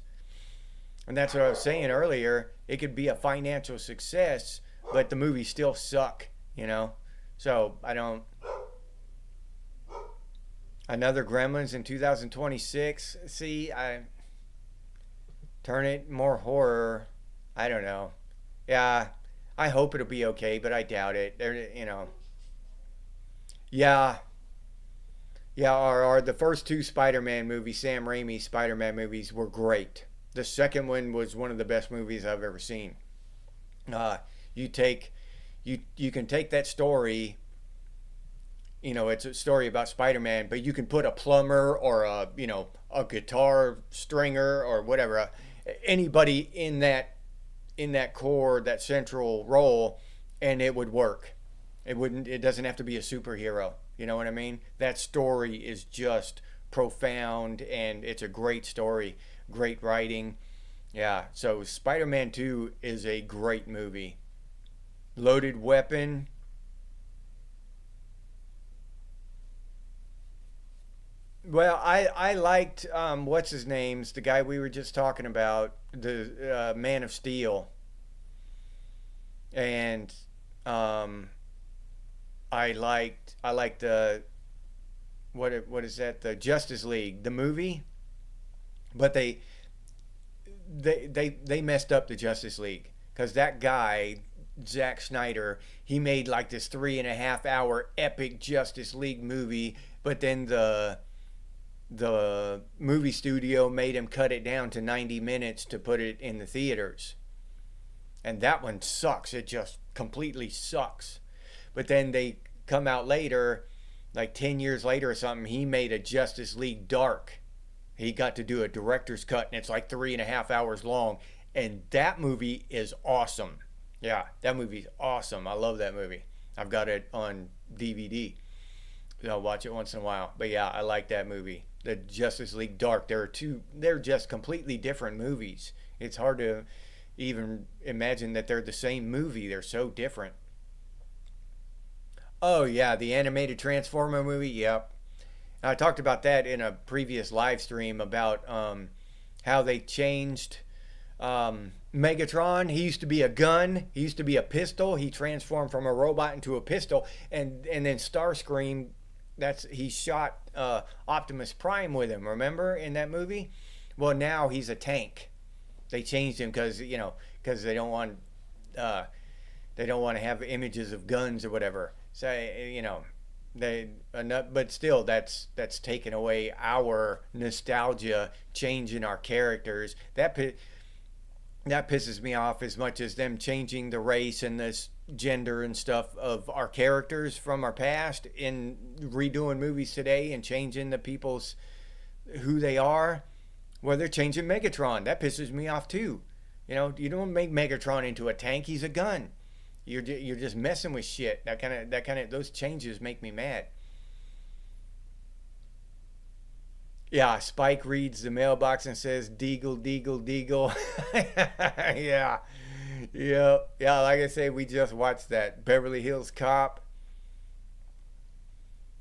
And that's what I was saying earlier. It could be a financial success, but the movies still suck, you know? So I don't. Another Gremlins in 2026. See, I turn it more horror. I don't know. Yeah, I hope it'll be okay, but I doubt it. There, you know. Yeah, yeah. Or the first two Spider-Man movies, Sam Raimi Spider-Man movies, were great. The second one was one of the best movies I've ever seen. Uh, you take, you can take that story. You know, it's a story about Spider-Man, but you can put a plumber or a guitar stringer or whatever, anybody in that core, that central role, and it would work. It wouldn't. It doesn't have to be a superhero. You know what I mean? That story is just profound, and it's a great story, great writing. Yeah. So Spider-Man 2 is a great movie. Loaded Weapon. Well, I liked what's his name's the guy we were just talking about, the Man of Steel, and um, I liked the what is that, the Justice League, the movie, but they messed up the Justice League because that guy Zack Snyder, he made like this 3.5 hour epic Justice League movie, but then the movie studio made him cut it down to 90 minutes to put it in the theaters. And that one sucks. It just completely sucks. But then they come out later, like 10 years later or something, he made a Justice League Dark. He got to do a director's cut, and it's like 3.5 hours long. And that movie is awesome. Yeah, that movie's awesome. I love that movie. I've got it on DVD. I'll watch it once in a while. But yeah, I like that movie. The Justice League Dark. They're just completely different movies. It's hard to even imagine that they're the same movie. They're so different. Oh yeah, the animated Transformer movie. Yep. I talked about that in a previous live stream about how they changed Megatron. He used to be a gun. He used to be a pistol. He transformed from a robot into a pistol, and then Starscream. That's he shot Optimus Prime with him. Remember in that movie? Well, now he's a tank. They changed him because because uh, they don't want to have images of guns or whatever. So they enough, but still that's taken away our nostalgia, changing our characters. That pisses me off as much as them changing the race and this gender and stuff of our characters from our past in redoing movies today and changing the people's who they are. Well, they're changing Megatron. That pisses me off too. You don't make Megatron into a tank. He's a gun. You're just messing with shit. That kind of those changes make me mad. Yeah, Spike reads the mailbox and says, "Deagle, Deagle, Deagle." Yeah, yeah, yeah. Like I say, we just watched that Beverly Hills Cop.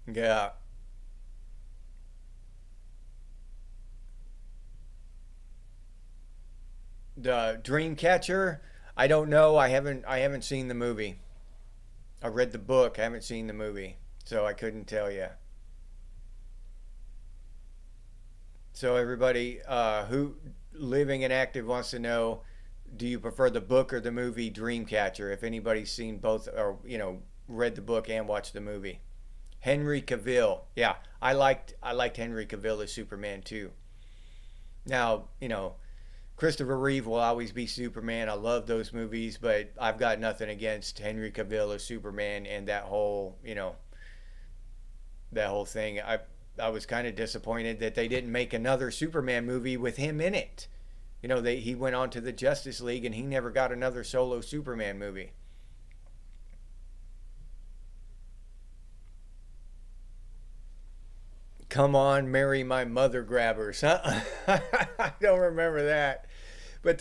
Yeah, the Dreamcatcher. I don't know. I haven't seen the movie. I read the book. I haven't seen the movie, so I couldn't tell you. So everybody who living and active wants to know, do you prefer the book or the movie Dreamcatcher? If anybody's seen both or read the book and watched the movie. Henry Cavill. Yeah, I liked Henry Cavill as Superman too. Now, Christopher Reeve will always be Superman. I love those movies, but I've got nothing against Henry Cavill as Superman and that whole thing. I was kind of disappointed that they didn't make another Superman movie with him in it. He went on to the Justice League and he never got another solo Superman movie. Come on, marry my mother grabbers, huh? I don't remember that. But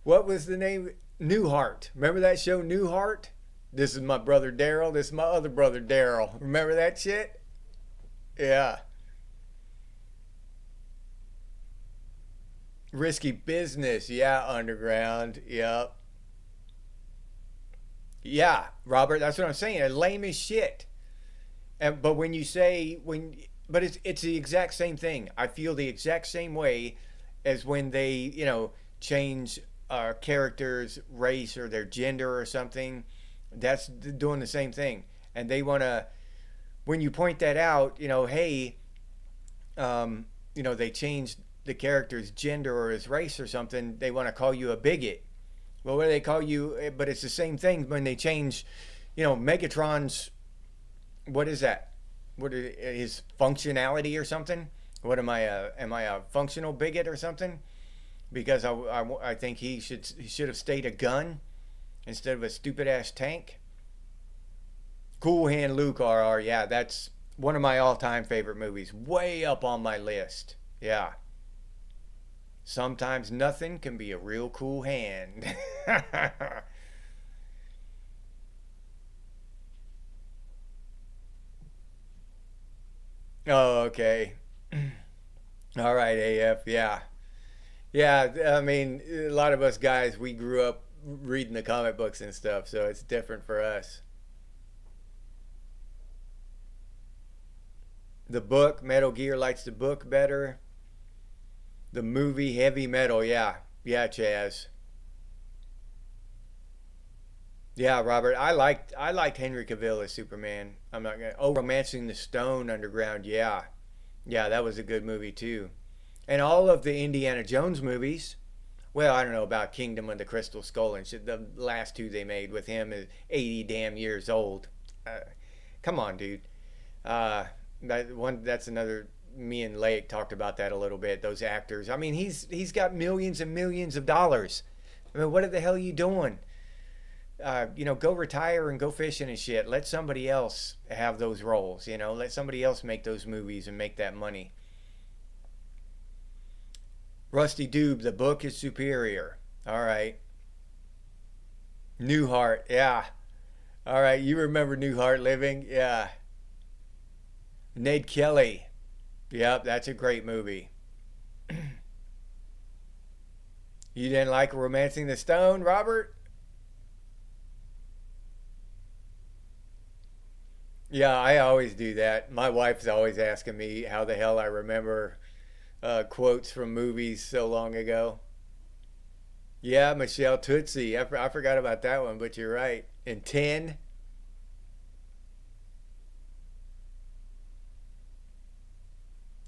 what was the name? Newhart. Remember that show, Newhart? This is my brother Daryl. This is my other brother Daryl. Remember that shit? Yeah. Risky business. Yeah, underground. Yep. Yeah, Robert, that's what I'm saying. Lame as shit. But when you say but it's the exact same thing. I feel the exact same way as when they change characters' race or their gender or something. That's doing the same thing, and they want to. When you point that out, hey, they changed the character's gender or his race or something. They want to call you a bigot. Well, what do they call you? But it's the same thing when they change, Megatron's. What is that? What is his functionality or something? What am I a functional bigot or something? Because I think he should have stayed a gun instead of a stupid ass tank. Cool Hand Luke RR, yeah, that's one of my all time favorite movies. Way up on my list. Yeah. Sometimes nothing can be a real cool hand. Oh, okay. All right, AF. Yeah. Yeah, I mean, a lot of us guys, we grew up reading the comic books and stuff, so it's different for us. The book, Metal Gear likes the book better. The movie, Heavy Metal, yeah. Yeah, Chaz. Yeah, Robert, I liked Henry Cavill as Superman. I'm not gonna. Oh, Romancing the Stone Underground, yeah. Yeah, that was a good movie too. And all of the Indiana Jones movies. Well, I don't know about Kingdom of the Crystal Skull and shit. The last two they made with him is 80 damn years old. Uh, Come on, dude. Uh, that's another. Me and Lake talked about that a little bit. Those actors. I mean, he's got millions and millions of dollars. I mean, what the hell are you doing? Go retire and go fishing and shit. Let somebody else have those roles. Let somebody else make those movies and make that money. Rusty Doob, the book is superior. All right. Newhart, yeah. All right, you remember Newhart Living? Yeah. Ned Kelly. Yep, that's a great movie. You didn't like Romancing the Stone, Robert? Yeah, I always do that. My wife's always asking me how the hell I remember quotes from movies so long ago. Yeah, Michelle Tootsie. I forgot about that one, but you're right. And 10.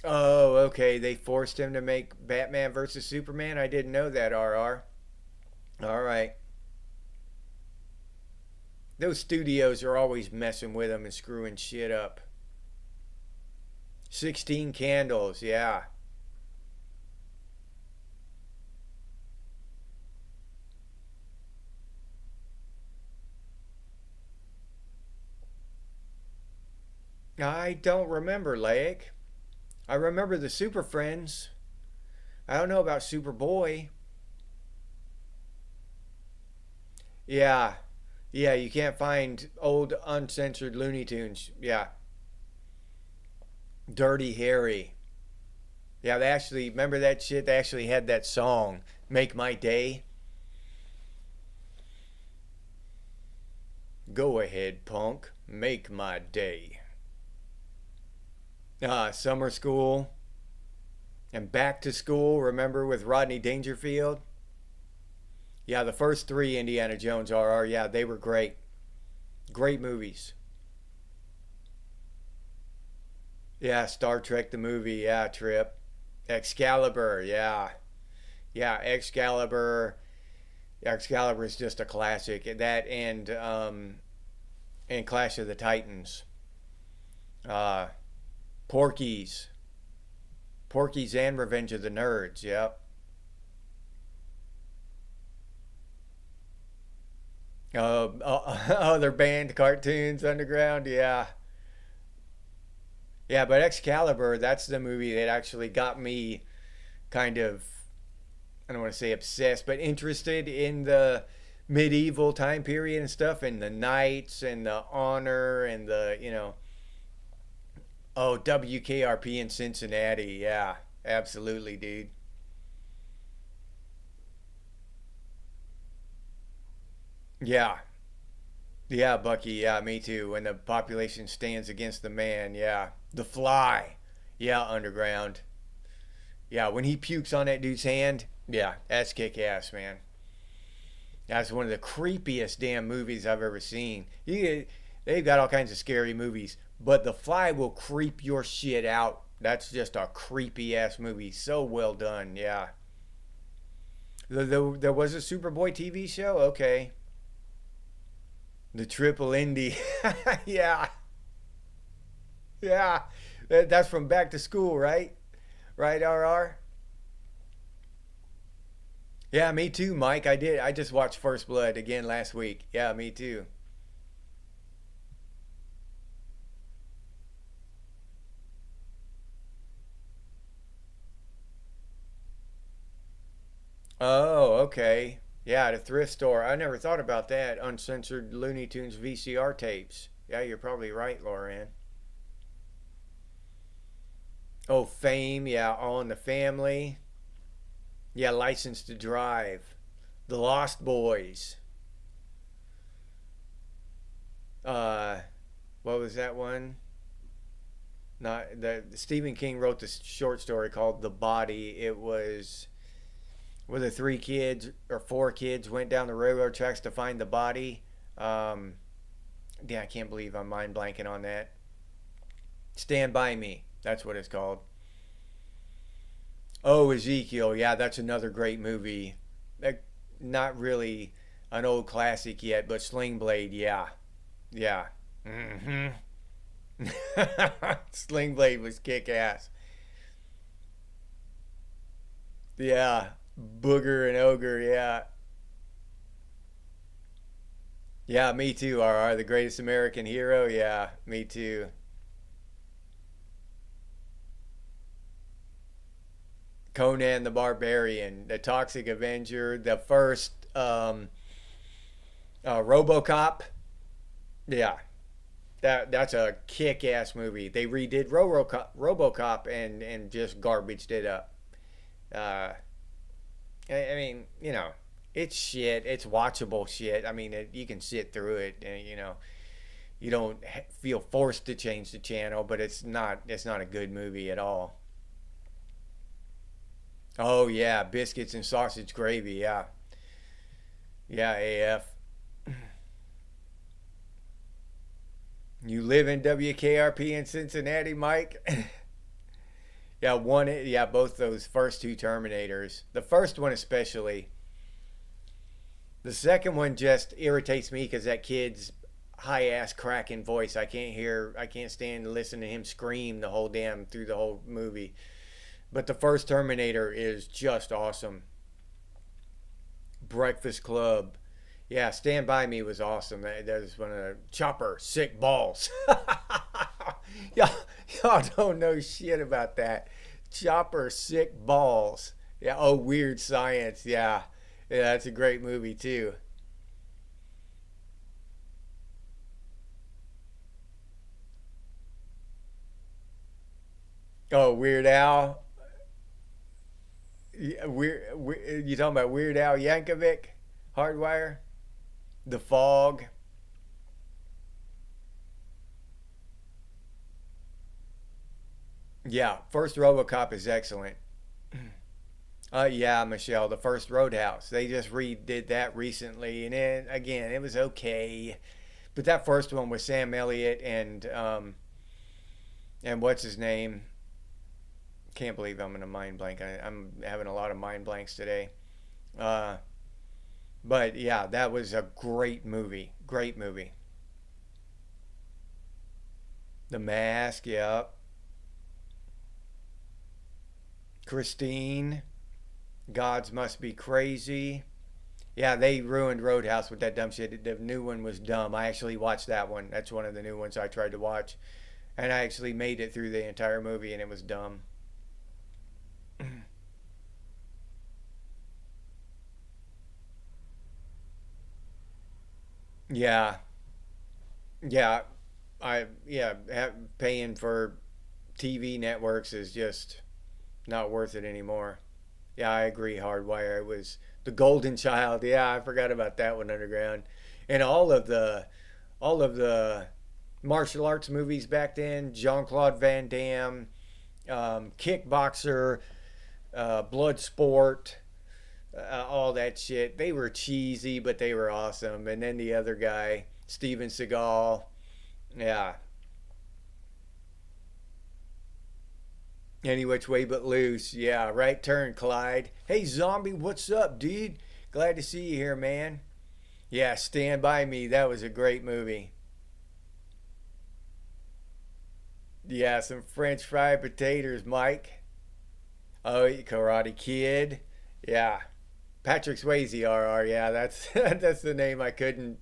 Oh, okay. They forced him to make Batman versus Superman. I didn't know that, RR. All right. Those studios are always messing with them and screwing shit up. 16 Candles, yeah. I don't remember, Lake. I remember the Super Friends. I don't know about Superboy. Yeah. Yeah, you can't find old uncensored Looney Tunes. Yeah. Dirty Harry. Yeah, they actually remember that shit. They actually had that song, "Make My Day." Go ahead, punk. Make my day. Summer school. And Back to School, remember with Rodney Dangerfield? Yeah, the first three Indiana Jones are, yeah, they were great. Great movies. Yeah, Star Trek the movie, yeah, Trip. Excalibur, yeah. Yeah, Excalibur. Excalibur is just a classic. That and Clash of the Titans. Uh Porky's. Porky's and Revenge of the Nerds, yep. Other band cartoons underground, yeah. Yeah, but Excalibur, that's the movie that actually got me kind of, I don't want to say obsessed, but interested in the medieval time period and stuff, and the knights and the honor and oh, WKRP in Cincinnati. Yeah, absolutely, dude. Yeah, yeah, Bucky. Yeah, me too. When the population stands against the man. Yeah, The Fly. Yeah, Underground. Yeah, when he pukes on that dude's hand. Yeah, that's kick ass, man. That's one of the creepiest damn movies I've ever seen. They've got all kinds of scary movies, but The Fly will creep your shit out. That's just a creepy ass movie. So well done. Yeah. There was a Superboy TV show. Okay. The Triple Indy. Yeah. Yeah. That's from Back to School, right? Right, RR? Yeah, me too, Mike. I did. I just watched First Blood again last week. Yeah, me too. Oh, okay. Yeah, at a thrift store. I never thought about that. Uncensored Looney Tunes VCR tapes. Yeah, you're probably right, Lauren. Oh, Fame. Yeah, All in the Family. Yeah, License to Drive. The Lost Boys. Uh, what was that one? Not the Stephen King wrote this short story called The Body. It was where the three kids or four kids went down the railroad tracks to find the body. Um, yeah, I can't believe I'm mind blanking on that. Stand by Me. That's what it's called. Oh, Ezekiel. Yeah, that's another great movie. That, not really an old classic yet, but Sling Blade. Yeah, yeah. Mm-hmm. Sling Blade was kick ass. Yeah, Booger and Ogre. Yeah, yeah. Me too. R. The Greatest American Hero. Yeah, me too. Conan the Barbarian, the Toxic Avenger, the first RoboCop. Yeah, that's a kick-ass movie. They redid RoboCop and just garbaged it up. Uh, I mean, it's shit. It's watchable shit. I mean, you can sit through it, and you don't feel forced to change the channel, but it's not a good movie at all. Oh yeah, biscuits and sausage gravy. Yeah, yeah. AF. You live in WKRP in Cincinnati, Mike? Yeah, one. Yeah, both those first two Terminators. The first one especially. The second one just irritates me because that kid's high ass cracking voice. I can't hear. I can't stand to listen to him scream the whole damn through the whole movie. But the first Terminator is just awesome. Breakfast Club. Yeah, Stand By Me was awesome. That was one of the Chopper, sick balls. y'all, y'all don't know shit about that. Chopper, sick balls. Yeah, oh, Weird Science. Yeah, yeah, that's a great movie too. Oh, Weird Al. Yeah, you talking about Weird Al Yankovic? Hardwire? The Fog? Yeah, first RoboCop is excellent. Yeah, Michelle, the first Roadhouse. They just redid that recently, and then again, it was okay. But that first one with Sam Elliott and what's his name? Can't believe I'm in a mind blank. I'm having a lot of mind blanks today. Uh, but yeah, that was a great movie. Great movie. The Mask. Yep. Christine. Gods Must Be Crazy. Yeah, they ruined Roadhouse with that dumb shit. The new one was dumb. I actually watched that one. That's one of the new ones I tried to watch. And I actually made it through the entire movie and it was dumb. Yeah. Yeah. Paying for TV networks is just not worth it anymore. Yeah, I agree. Hardwire. It was the Golden Child. Yeah, I forgot about that one. Underground, and all of the martial arts movies back then. Jean Claude Van Damme, Kickboxer, Bloodsport, all that shit. They were cheesy, but they were awesome. And then the other guy, Steven Seagal. Yeah, any which way but loose. Yeah, right turn, Clyde. Hey, zombie, what's up, dude? Glad to see you here, man. Yeah, Stand By Me. That was a great movie. Yeah, some French fried potatoes, Mike. Oh, Karate Kid. Yeah, Patrick Swayze, RR. Yeah, that's that's the name I couldn't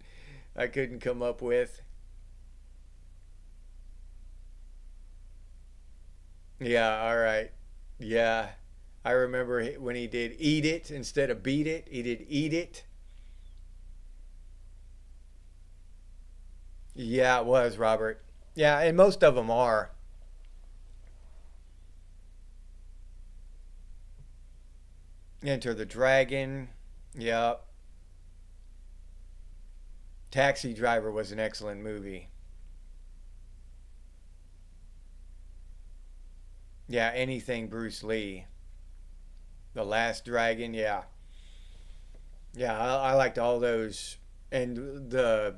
come up with. Yeah, all right. Yeah, I remember when he did Eat It instead of Beat It. He did Eat It. Yeah, it was Robert. Yeah, and most of them are. Enter the Dragon. Yep. Taxi Driver was an excellent movie. Yeah, anything Bruce Lee. The Last Dragon. Yeah, yeah. I liked all those, and the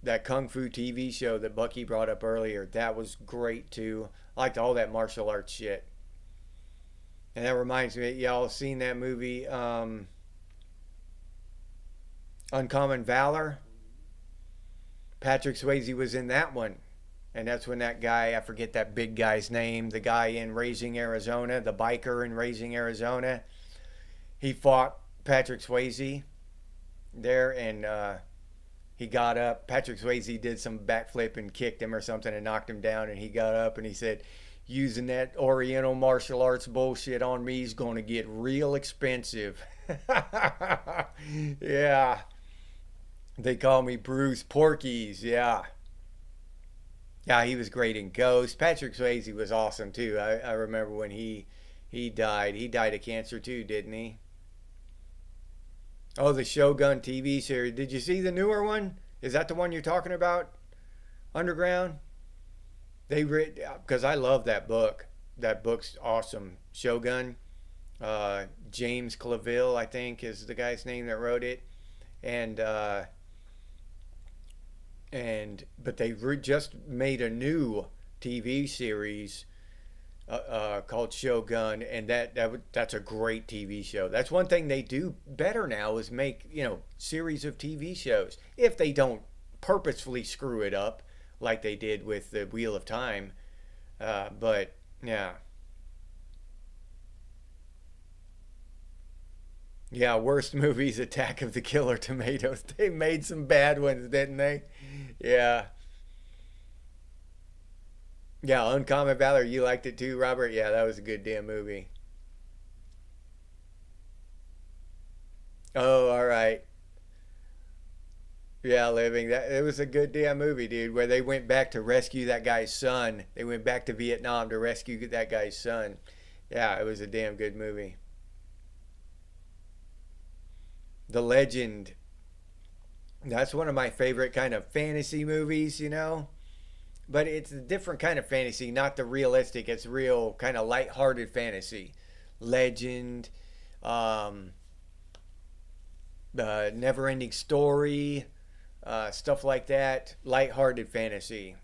that Kung Fu TV show that Bucky brought up earlier. That was great too. I liked all that martial arts shit. And that reminds me, y'all seen that movie, Uncommon Valor? Patrick Swayze was in that one. And that's when that guy, I forget that big guy's name, the guy in Raising Arizona, the biker in Raising Arizona, he fought Patrick Swayze there and he got up. Patrick Swayze did some backflip and kicked him or something and knocked him down. And he got up and he said, using that Oriental martial arts bullshit on me is going to get real expensive. Yeah. They call me Bruce Porkies. Yeah. Yeah, he was great in Ghost. Patrick Swayze was awesome too. I remember when he died. He died of cancer too, didn't he? Oh, the Shogun TV series. Did you see the newer one? Is that the one you're talking about? Underground? They read because I love that book. That book's awesome. Shogun. James Claville, I think, is the guy's name that wrote it. And but they just made a new TV series called Shogun, and that's a great TV show. That's one thing they do better now is make series of TV shows if they don't purposefully screw it up like they did with the Wheel of Time. But yeah, yeah, worst movies: Attack of the Killer Tomatoes. They made some bad ones, didn't they? Yeah. Yeah, Uncommon Valor. You liked it too, Robert? Yeah, that was a good damn movie. Oh, all right. Yeah, Living. That it was a good damn movie, dude. Where they went back to rescue that guy's son. They went back to Vietnam to rescue that guy's son. Yeah, it was a damn good movie. The Legend. That's one of my favorite kind of fantasy movies. But it's a different kind of fantasy, not the realistic. It's real kind of light-hearted fantasy. Legend, um, Never Ending Story, stuff like that. Lighthearted fantasy.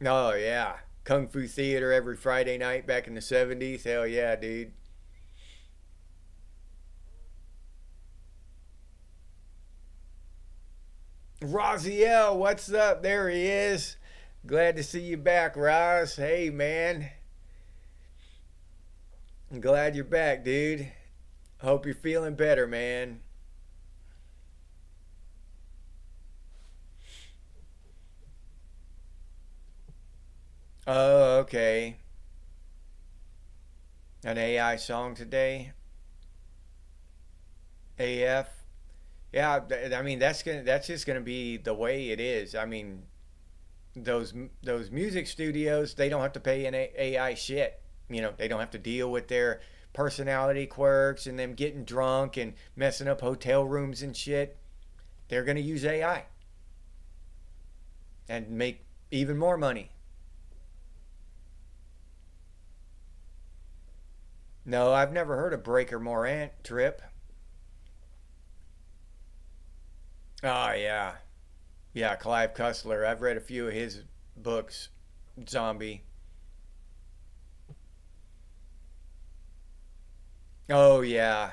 Oh, yeah. Kung Fu Theater every Friday night back in the 70s. Hell yeah, dude. Raziel, what's up? There he is. Glad to see you back, Roz. Hey, man. I'm glad you're back, dude. Hope you're feeling better, man. Oh, okay. An AI song today. AF. Yeah, I mean that's just gonna be the way it is. I mean those those music studios, they don't have to pay an AI shit. You know, they don't have to deal with their personality quirks and them getting drunk and messing up hotel rooms and shit. They're gonna use AI and make even more money. No, I've never heard of Breaker Morant Trip. Oh yeah, yeah, Clive Cussler. I've read a few of his books. Zombie. Oh yeah,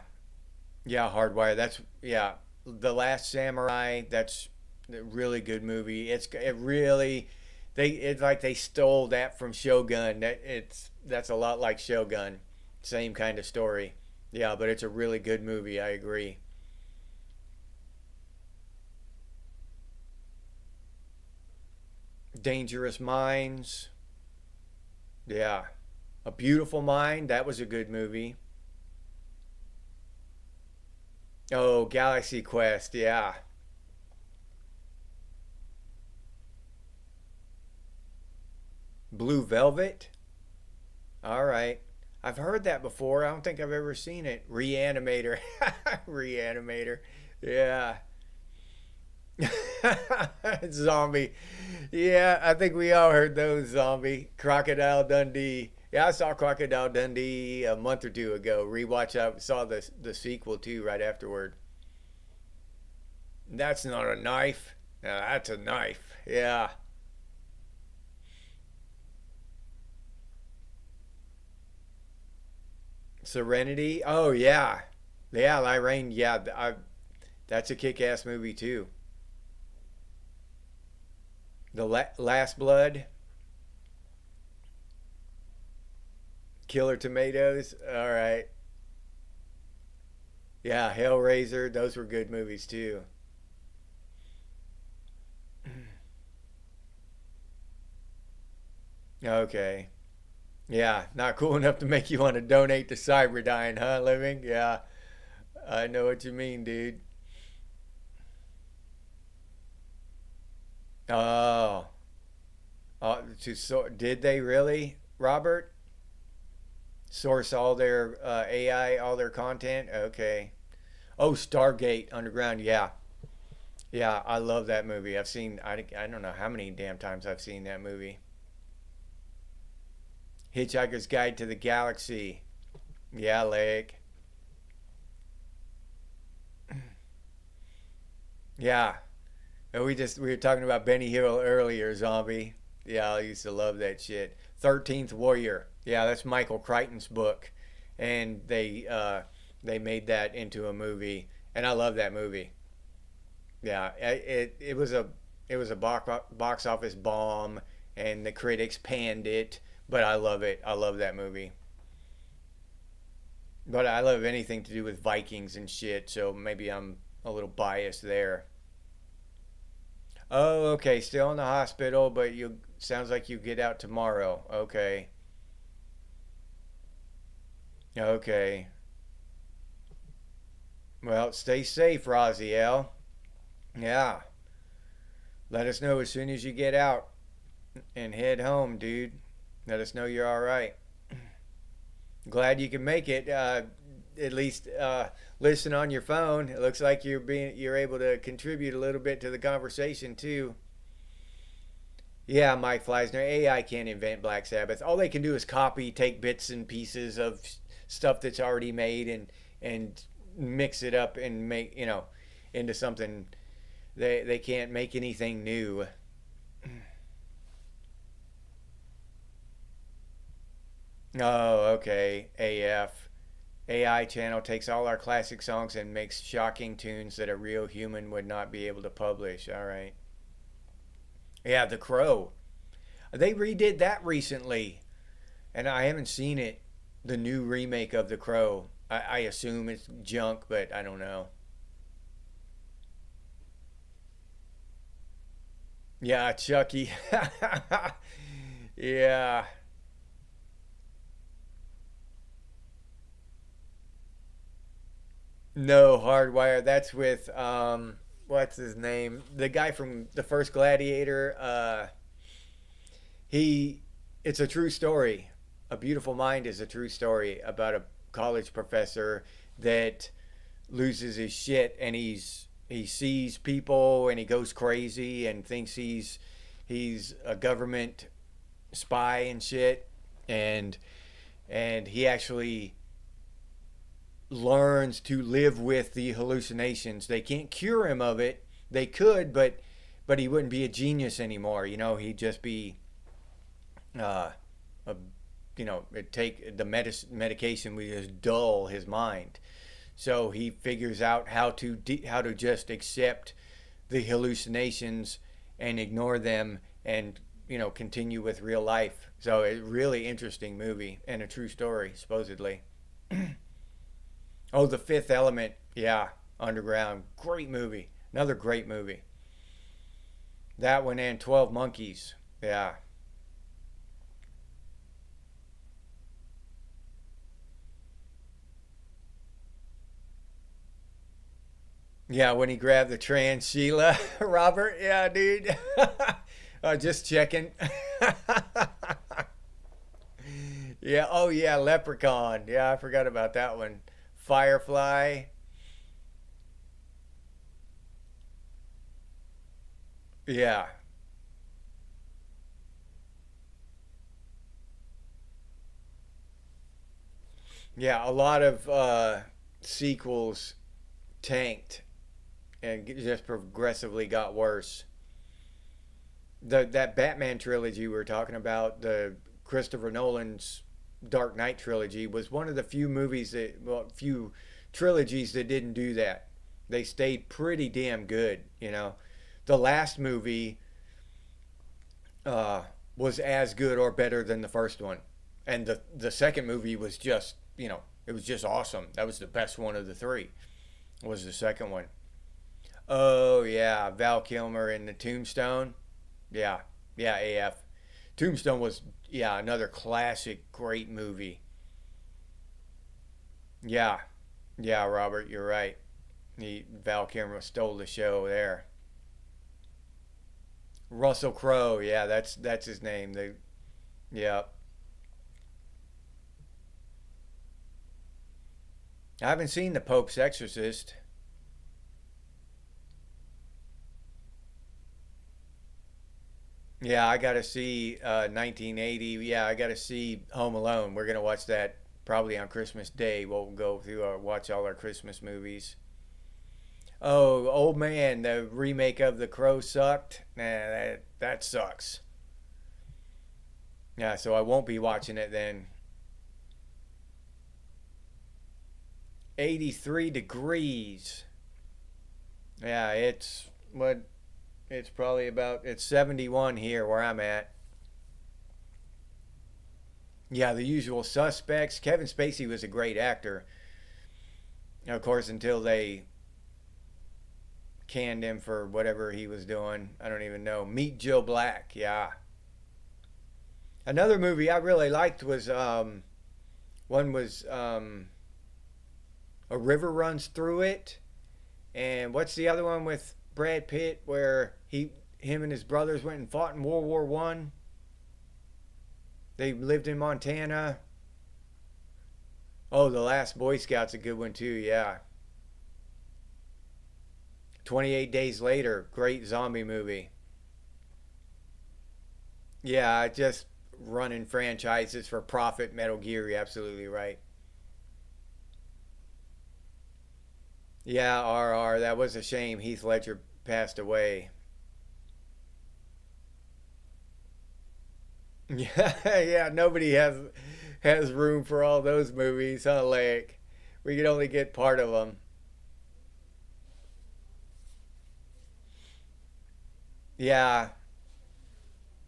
yeah, Hardwire. That's yeah, The Last Samurai. That's a really good movie. It really it's like they stole that from Shogun. That's a lot like Shogun. Same kind of story. Yeah, but it's a really good movie. I agree. Dangerous Minds. Yeah, A Beautiful Mind. That was a good movie. Oh, Galaxy Quest. Yeah. Blue Velvet. All right. I've heard that before. I don't think I've ever seen it. Reanimator. Reanimator. Yeah. Zombie. Yeah, I think we all heard those. Zombie. Crocodile Dundee. Yeah, I saw Crocodile Dundee a month or two ago. Rewatch. I saw the sequel too right afterward. That's not a knife. No, that's a knife. Yeah. Serenity. Oh yeah. Yeah, Lorraine. Yeah, that's a kick-ass movie too. Last Blood. Killer Tomatoes. All right. Yeah, Hellraiser. Those were good movies too. Okay. Yeah, not cool enough to make you want to donate to Cyberdyne, huh, Living? Yeah, I know what you mean, dude. Oh, did they really, Robert? Source all their AI, all their content? Okay. Oh, Stargate Underground. Yeah, yeah, I love that movie. I don't know how many damn times I've seen that movie. Hitchhiker's Guide to the Galaxy. Yeah, Lake. Yeah. And we were talking about Benny Hill earlier, Zombie. Yeah, I used to love that shit. 13th Warrior. Yeah, that's Michael Crichton's book, and they made that into a movie, and I love that movie. Yeah, it was a box office bomb, and the critics panned it, but I love it. I love that movie. But I love anything to do with Vikings and shit, so maybe I'm a little biased there. Oh, okay. Still in the hospital, but you sounds like you get out tomorrow. Okay. Okay. Well, stay safe, Raziel. Yeah. Let us know as soon as you get out and head home, dude. Let us know you're all right. Glad you can make it. At least listen on your phone. It looks like you're able to contribute a little bit to the conversation too. Yeah, Mike Fleisner. AI can't invent Black Sabbath. All they can do is copy, take bits and pieces of stuff that's already made and mix it up and make into something. They can't make anything new. Oh, okay. AF. AI channel takes all our classic songs and makes shocking tunes that a real human would not be able to publish. All right. Yeah, The Crow. They redid that recently, and I haven't seen it. The new remake of The Crow. I assume it's junk, but I don't know. Yeah, Chucky. Yeah. No, Hardwire. That's with what's his name? The guy from the first Gladiator. He it's a true story. A Beautiful Mind is a true story about a college professor that loses his shit and he sees people and he goes crazy and thinks he's a government spy and shit and he actually learns to live with the hallucinations. They can't cure him of it. They could, but he wouldn't be a genius anymore. He'd just be uh, a it take the medication would just dull his mind. So he figures out how to just accept the hallucinations and ignore them and continue with real life. So a really interesting movie and a true story supposedly. Oh, The Fifth Element. Yeah, Underground. Great movie. Another great movie. That one and 12 Monkeys. Yeah. Yeah, when he grabbed the trans Sheila, Robert. Yeah, dude. Just checking. Yeah. Oh, yeah. Leprechaun. Yeah, I forgot about that one. Firefly. Yeah. Yeah. A lot of sequels tanked and just progressively got worse. That Batman trilogy we were talking about, the Christopher Nolan's Dark Knight trilogy, was one of the few movies that, well, few trilogies that didn't do that. They stayed pretty damn good. The last movie uh, was as good or better than the first one, and the second movie was just it was just awesome. That was the best one of the three. Was the second one? Oh yeah, Val Kilmer in the Tombstone. Yeah, yeah, AF. Tombstone was yeah another classic, great movie. Yeah, yeah, Robert, you're right. Val Kilmer stole the show there. Russell Crowe, yeah, that's his name. Yeah, I haven't seen the Pope's Exorcist. Yeah, I got to see 1980. Yeah, I got to see Home Alone. We're gonna watch that probably on Christmas Day. We'll go through watch all our Christmas movies. Oh, old man, the remake of The Crow sucked. Nah, that sucks. Yeah, so I won't be watching it then. 83 degrees. Yeah, it's probably about it's 71 here where I'm at. Yeah, the usual suspects. Kevin Spacey was a great actor. Of course, until they canned him for whatever he was doing. I don't even know. Meet Joe Black. Yeah. Another movie I really liked was one was A River Runs Through It. And what's the other one with Brad Pitt where him and his brothers went and fought in World War One? They lived in Montana. Oh, The Last Boy Scout's a good one too. Yeah. 28 Days Later, great zombie movie. Yeah, just running franchises for profit. Metal Gear, you're absolutely right. Yeah, RR, that was a shame. Heath Ledger passed away. Yeah, yeah. Nobody has room for all those movies, huh? Like we could only get part of them. Yeah,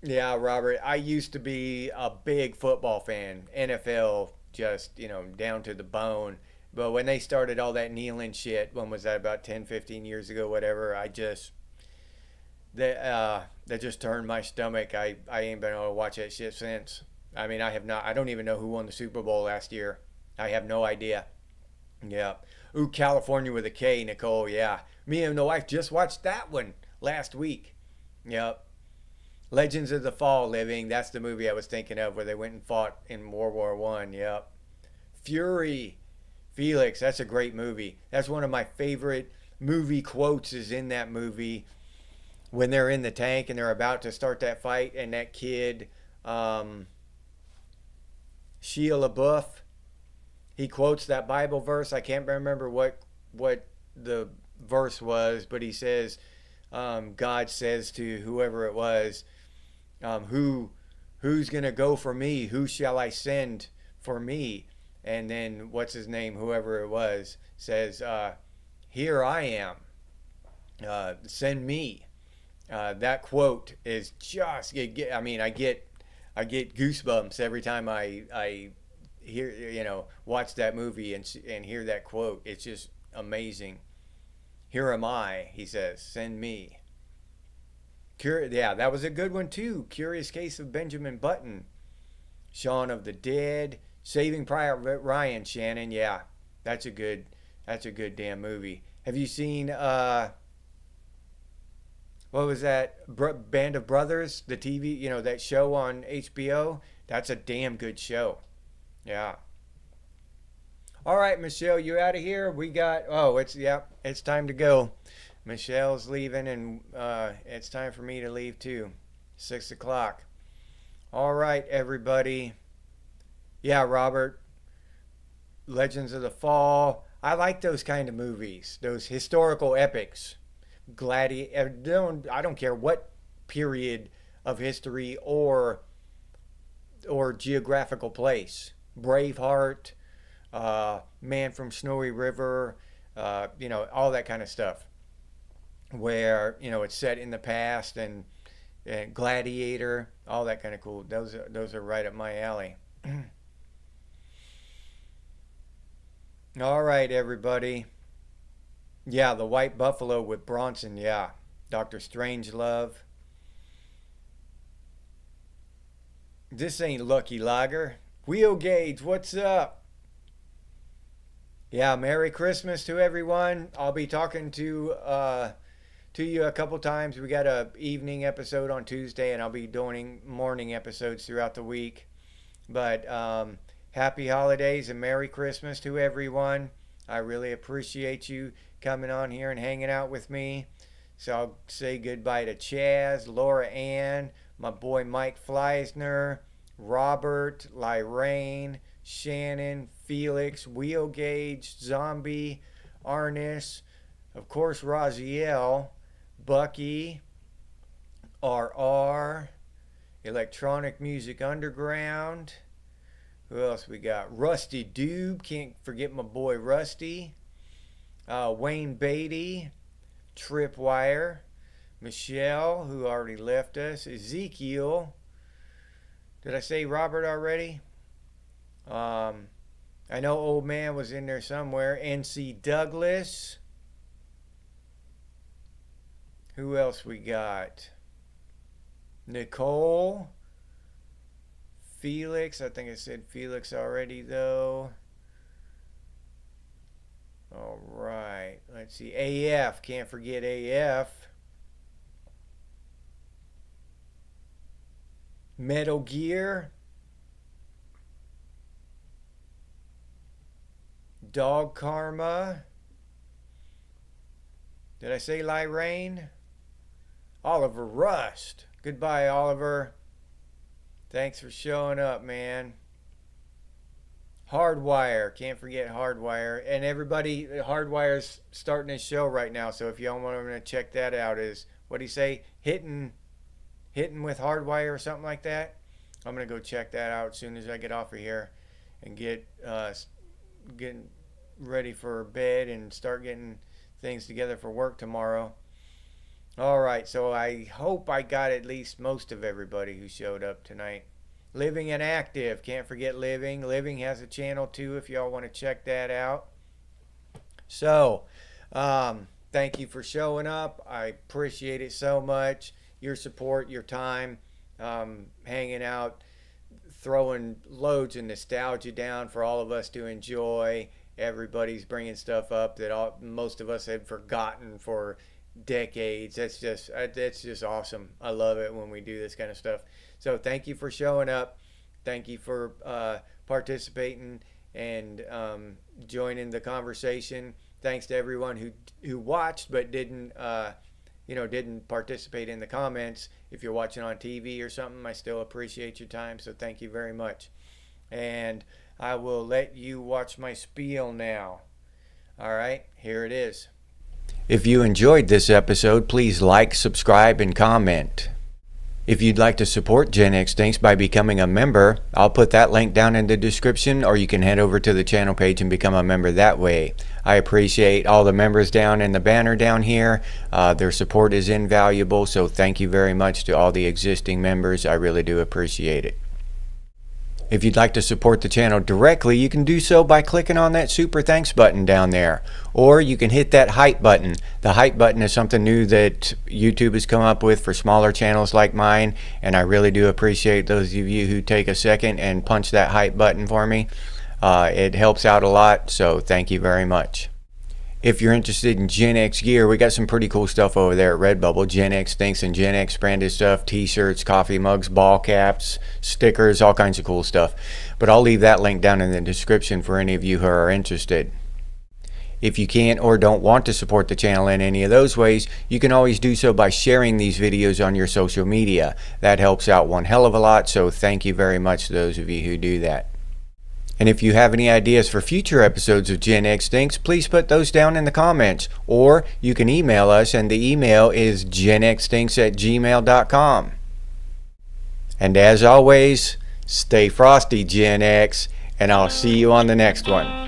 yeah, Robert. I used to be a big football fan, NFL, just down to the bone. But when they started all that kneeling shit, when was that? About 10, 15 years ago, whatever. That just turned my stomach. I ain't been able to watch that shit since. I mean, I have not. I don't even know who won the Super Bowl last year. I have no idea. Yeah. Ooh, California with a K, Nicole. Yeah. Me and the wife just watched that one last week. Yep. Legends of the Fall Living. That's the movie I was thinking of where they went and fought in World War I. Yep. Fury. Felix. That's a great movie. That's one of my favorite movie quotes is in that movie when they're in the tank and they're about to start that fight and that kid, um, Shia LaBeouf, he quotes that Bible verse. I can't remember what the verse was, but he says, God says to whoever it was, who's gonna go for me? Who shall I send for me? And then what's his name? Whoever it was says, here I am. Send me. That quote is just. I mean, I get goosebumps every time I hear watch that movie and hear that quote. It's just amazing. Here am I, he says. Send me. Yeah, that was a good one too. Curious Case of Benjamin Button, Shaun of the Dead, Saving Private Ryan. Shannon, yeah, that's a good that's a good damn movie. Have you seen what was that Band of Brothers, the TV, that show on HBO? That's a damn good show. Yeah. All right, Michelle, you out of here? We got. Oh, it's time to go. Michelle's leaving, and it's time for me to leave too. 6 o'clock. All right, everybody. Yeah, Robert. Legends of the Fall. I like those kind of movies. Those historical epics. I don't care what period of history or geographical place. Braveheart, Man from Snowy River, all that kind of stuff. Where it's set in the past and Gladiator, all that kind of cool. Those are right up my alley. All right, everybody. Yeah, the White Buffalo with Bronson. Yeah, Doctor Strangelove. This ain't Lucky Lager. Wheel Gauge, what's up? Yeah, Merry Christmas to everyone. I'll be talking to you a couple times. We got a evening episode on Tuesday, and I'll be doing morning episodes throughout the week. But happy holidays and Merry Christmas to everyone. I really appreciate you coming on here and hanging out with me. So I'll say goodbye to Chaz, Laura Ann, my boy Mike Fleisner, Robert, Lyrene, Shannon, Felix, Wheel Gauge, Zombie, Arnis, of course Raziel, Bucky, RR, Electronic Music Underground. Who else we got? Rusty Doob. Can't forget my boy Rusty. Wayne Beatty. Tripwire. Michelle, who already left us. Ezekiel. Did I say Robert already? I know Old Man was in there somewhere. NC Douglas. Who else we got? Nicole. Felix. I think I said Felix already, though. All right. Let's see. AF. Can't forget AF. Metal Gear. Dog Karma. Did I say Lyrene? Oliver Rust. Goodbye, Oliver. Thanks for showing up, man. Hardwire, can't forget Hardwire, and everybody. Hardwire's starting his show right now, so if y'all want to check that out, is what do you say, hitting with Hardwire or something like that. I'm gonna go check that out as soon as I get off of here and getting ready for bed and start getting things together for work tomorrow. All right, so I hope I got at least most of everybody who showed up tonight. Living and Active, can't forget Living. Living has a channel too if y'all want to check that out. So, thank you for showing up. I appreciate it so much. Your support, your time, hanging out, throwing loads of nostalgia down for all of us to enjoy. Everybody's bringing stuff up that most of us had forgotten for decades. That's just awesome. I love it when we do this kind of stuff. So thank you for showing up. Thank you for participating and joining the conversation. Thanks to everyone who watched but didn't participate in the comments. If you're watching on TV or something, I still appreciate your time. So thank you very much. And I will let you watch my spiel now. All right, here it is. If you enjoyed this episode, please like, subscribe, and comment. If you'd like to support Gen X Thinks by becoming a member, I'll put that link down in the description, or you can head over to the channel page and become a member that way. I appreciate all the members down in the banner down here. Their support is invaluable, so thank you very much to all the existing members. I really do appreciate it. If you'd like to support the channel directly, you can do so by clicking on that super thanks button down there. Or you can hit that hype button. The hype button is something new that YouTube has come up with for smaller channels like mine, and I really do appreciate those of you who take a second and punch that hype button for me. It helps out a lot, so thank you very much. If you're interested in Gen X gear, we got some pretty cool stuff over there at Redbubble. Gen X Thinks and Gen X branded stuff, t-shirts, coffee mugs, ball caps, stickers, all kinds of cool stuff. But I'll leave that link down in the description for any of you who are interested. If you can't or don't want to support the channel in any of those ways, you can always do so by sharing these videos on your social media. That helps out one hell of a lot, so thank you very much to those of you who do that. And if you have any ideas for future episodes of Gen X Thinks, please put those down in the comments. Or you can email us, and the email is genxthinks@gmail.com. And as always, stay frosty, Gen X, and I'll see you on the next one.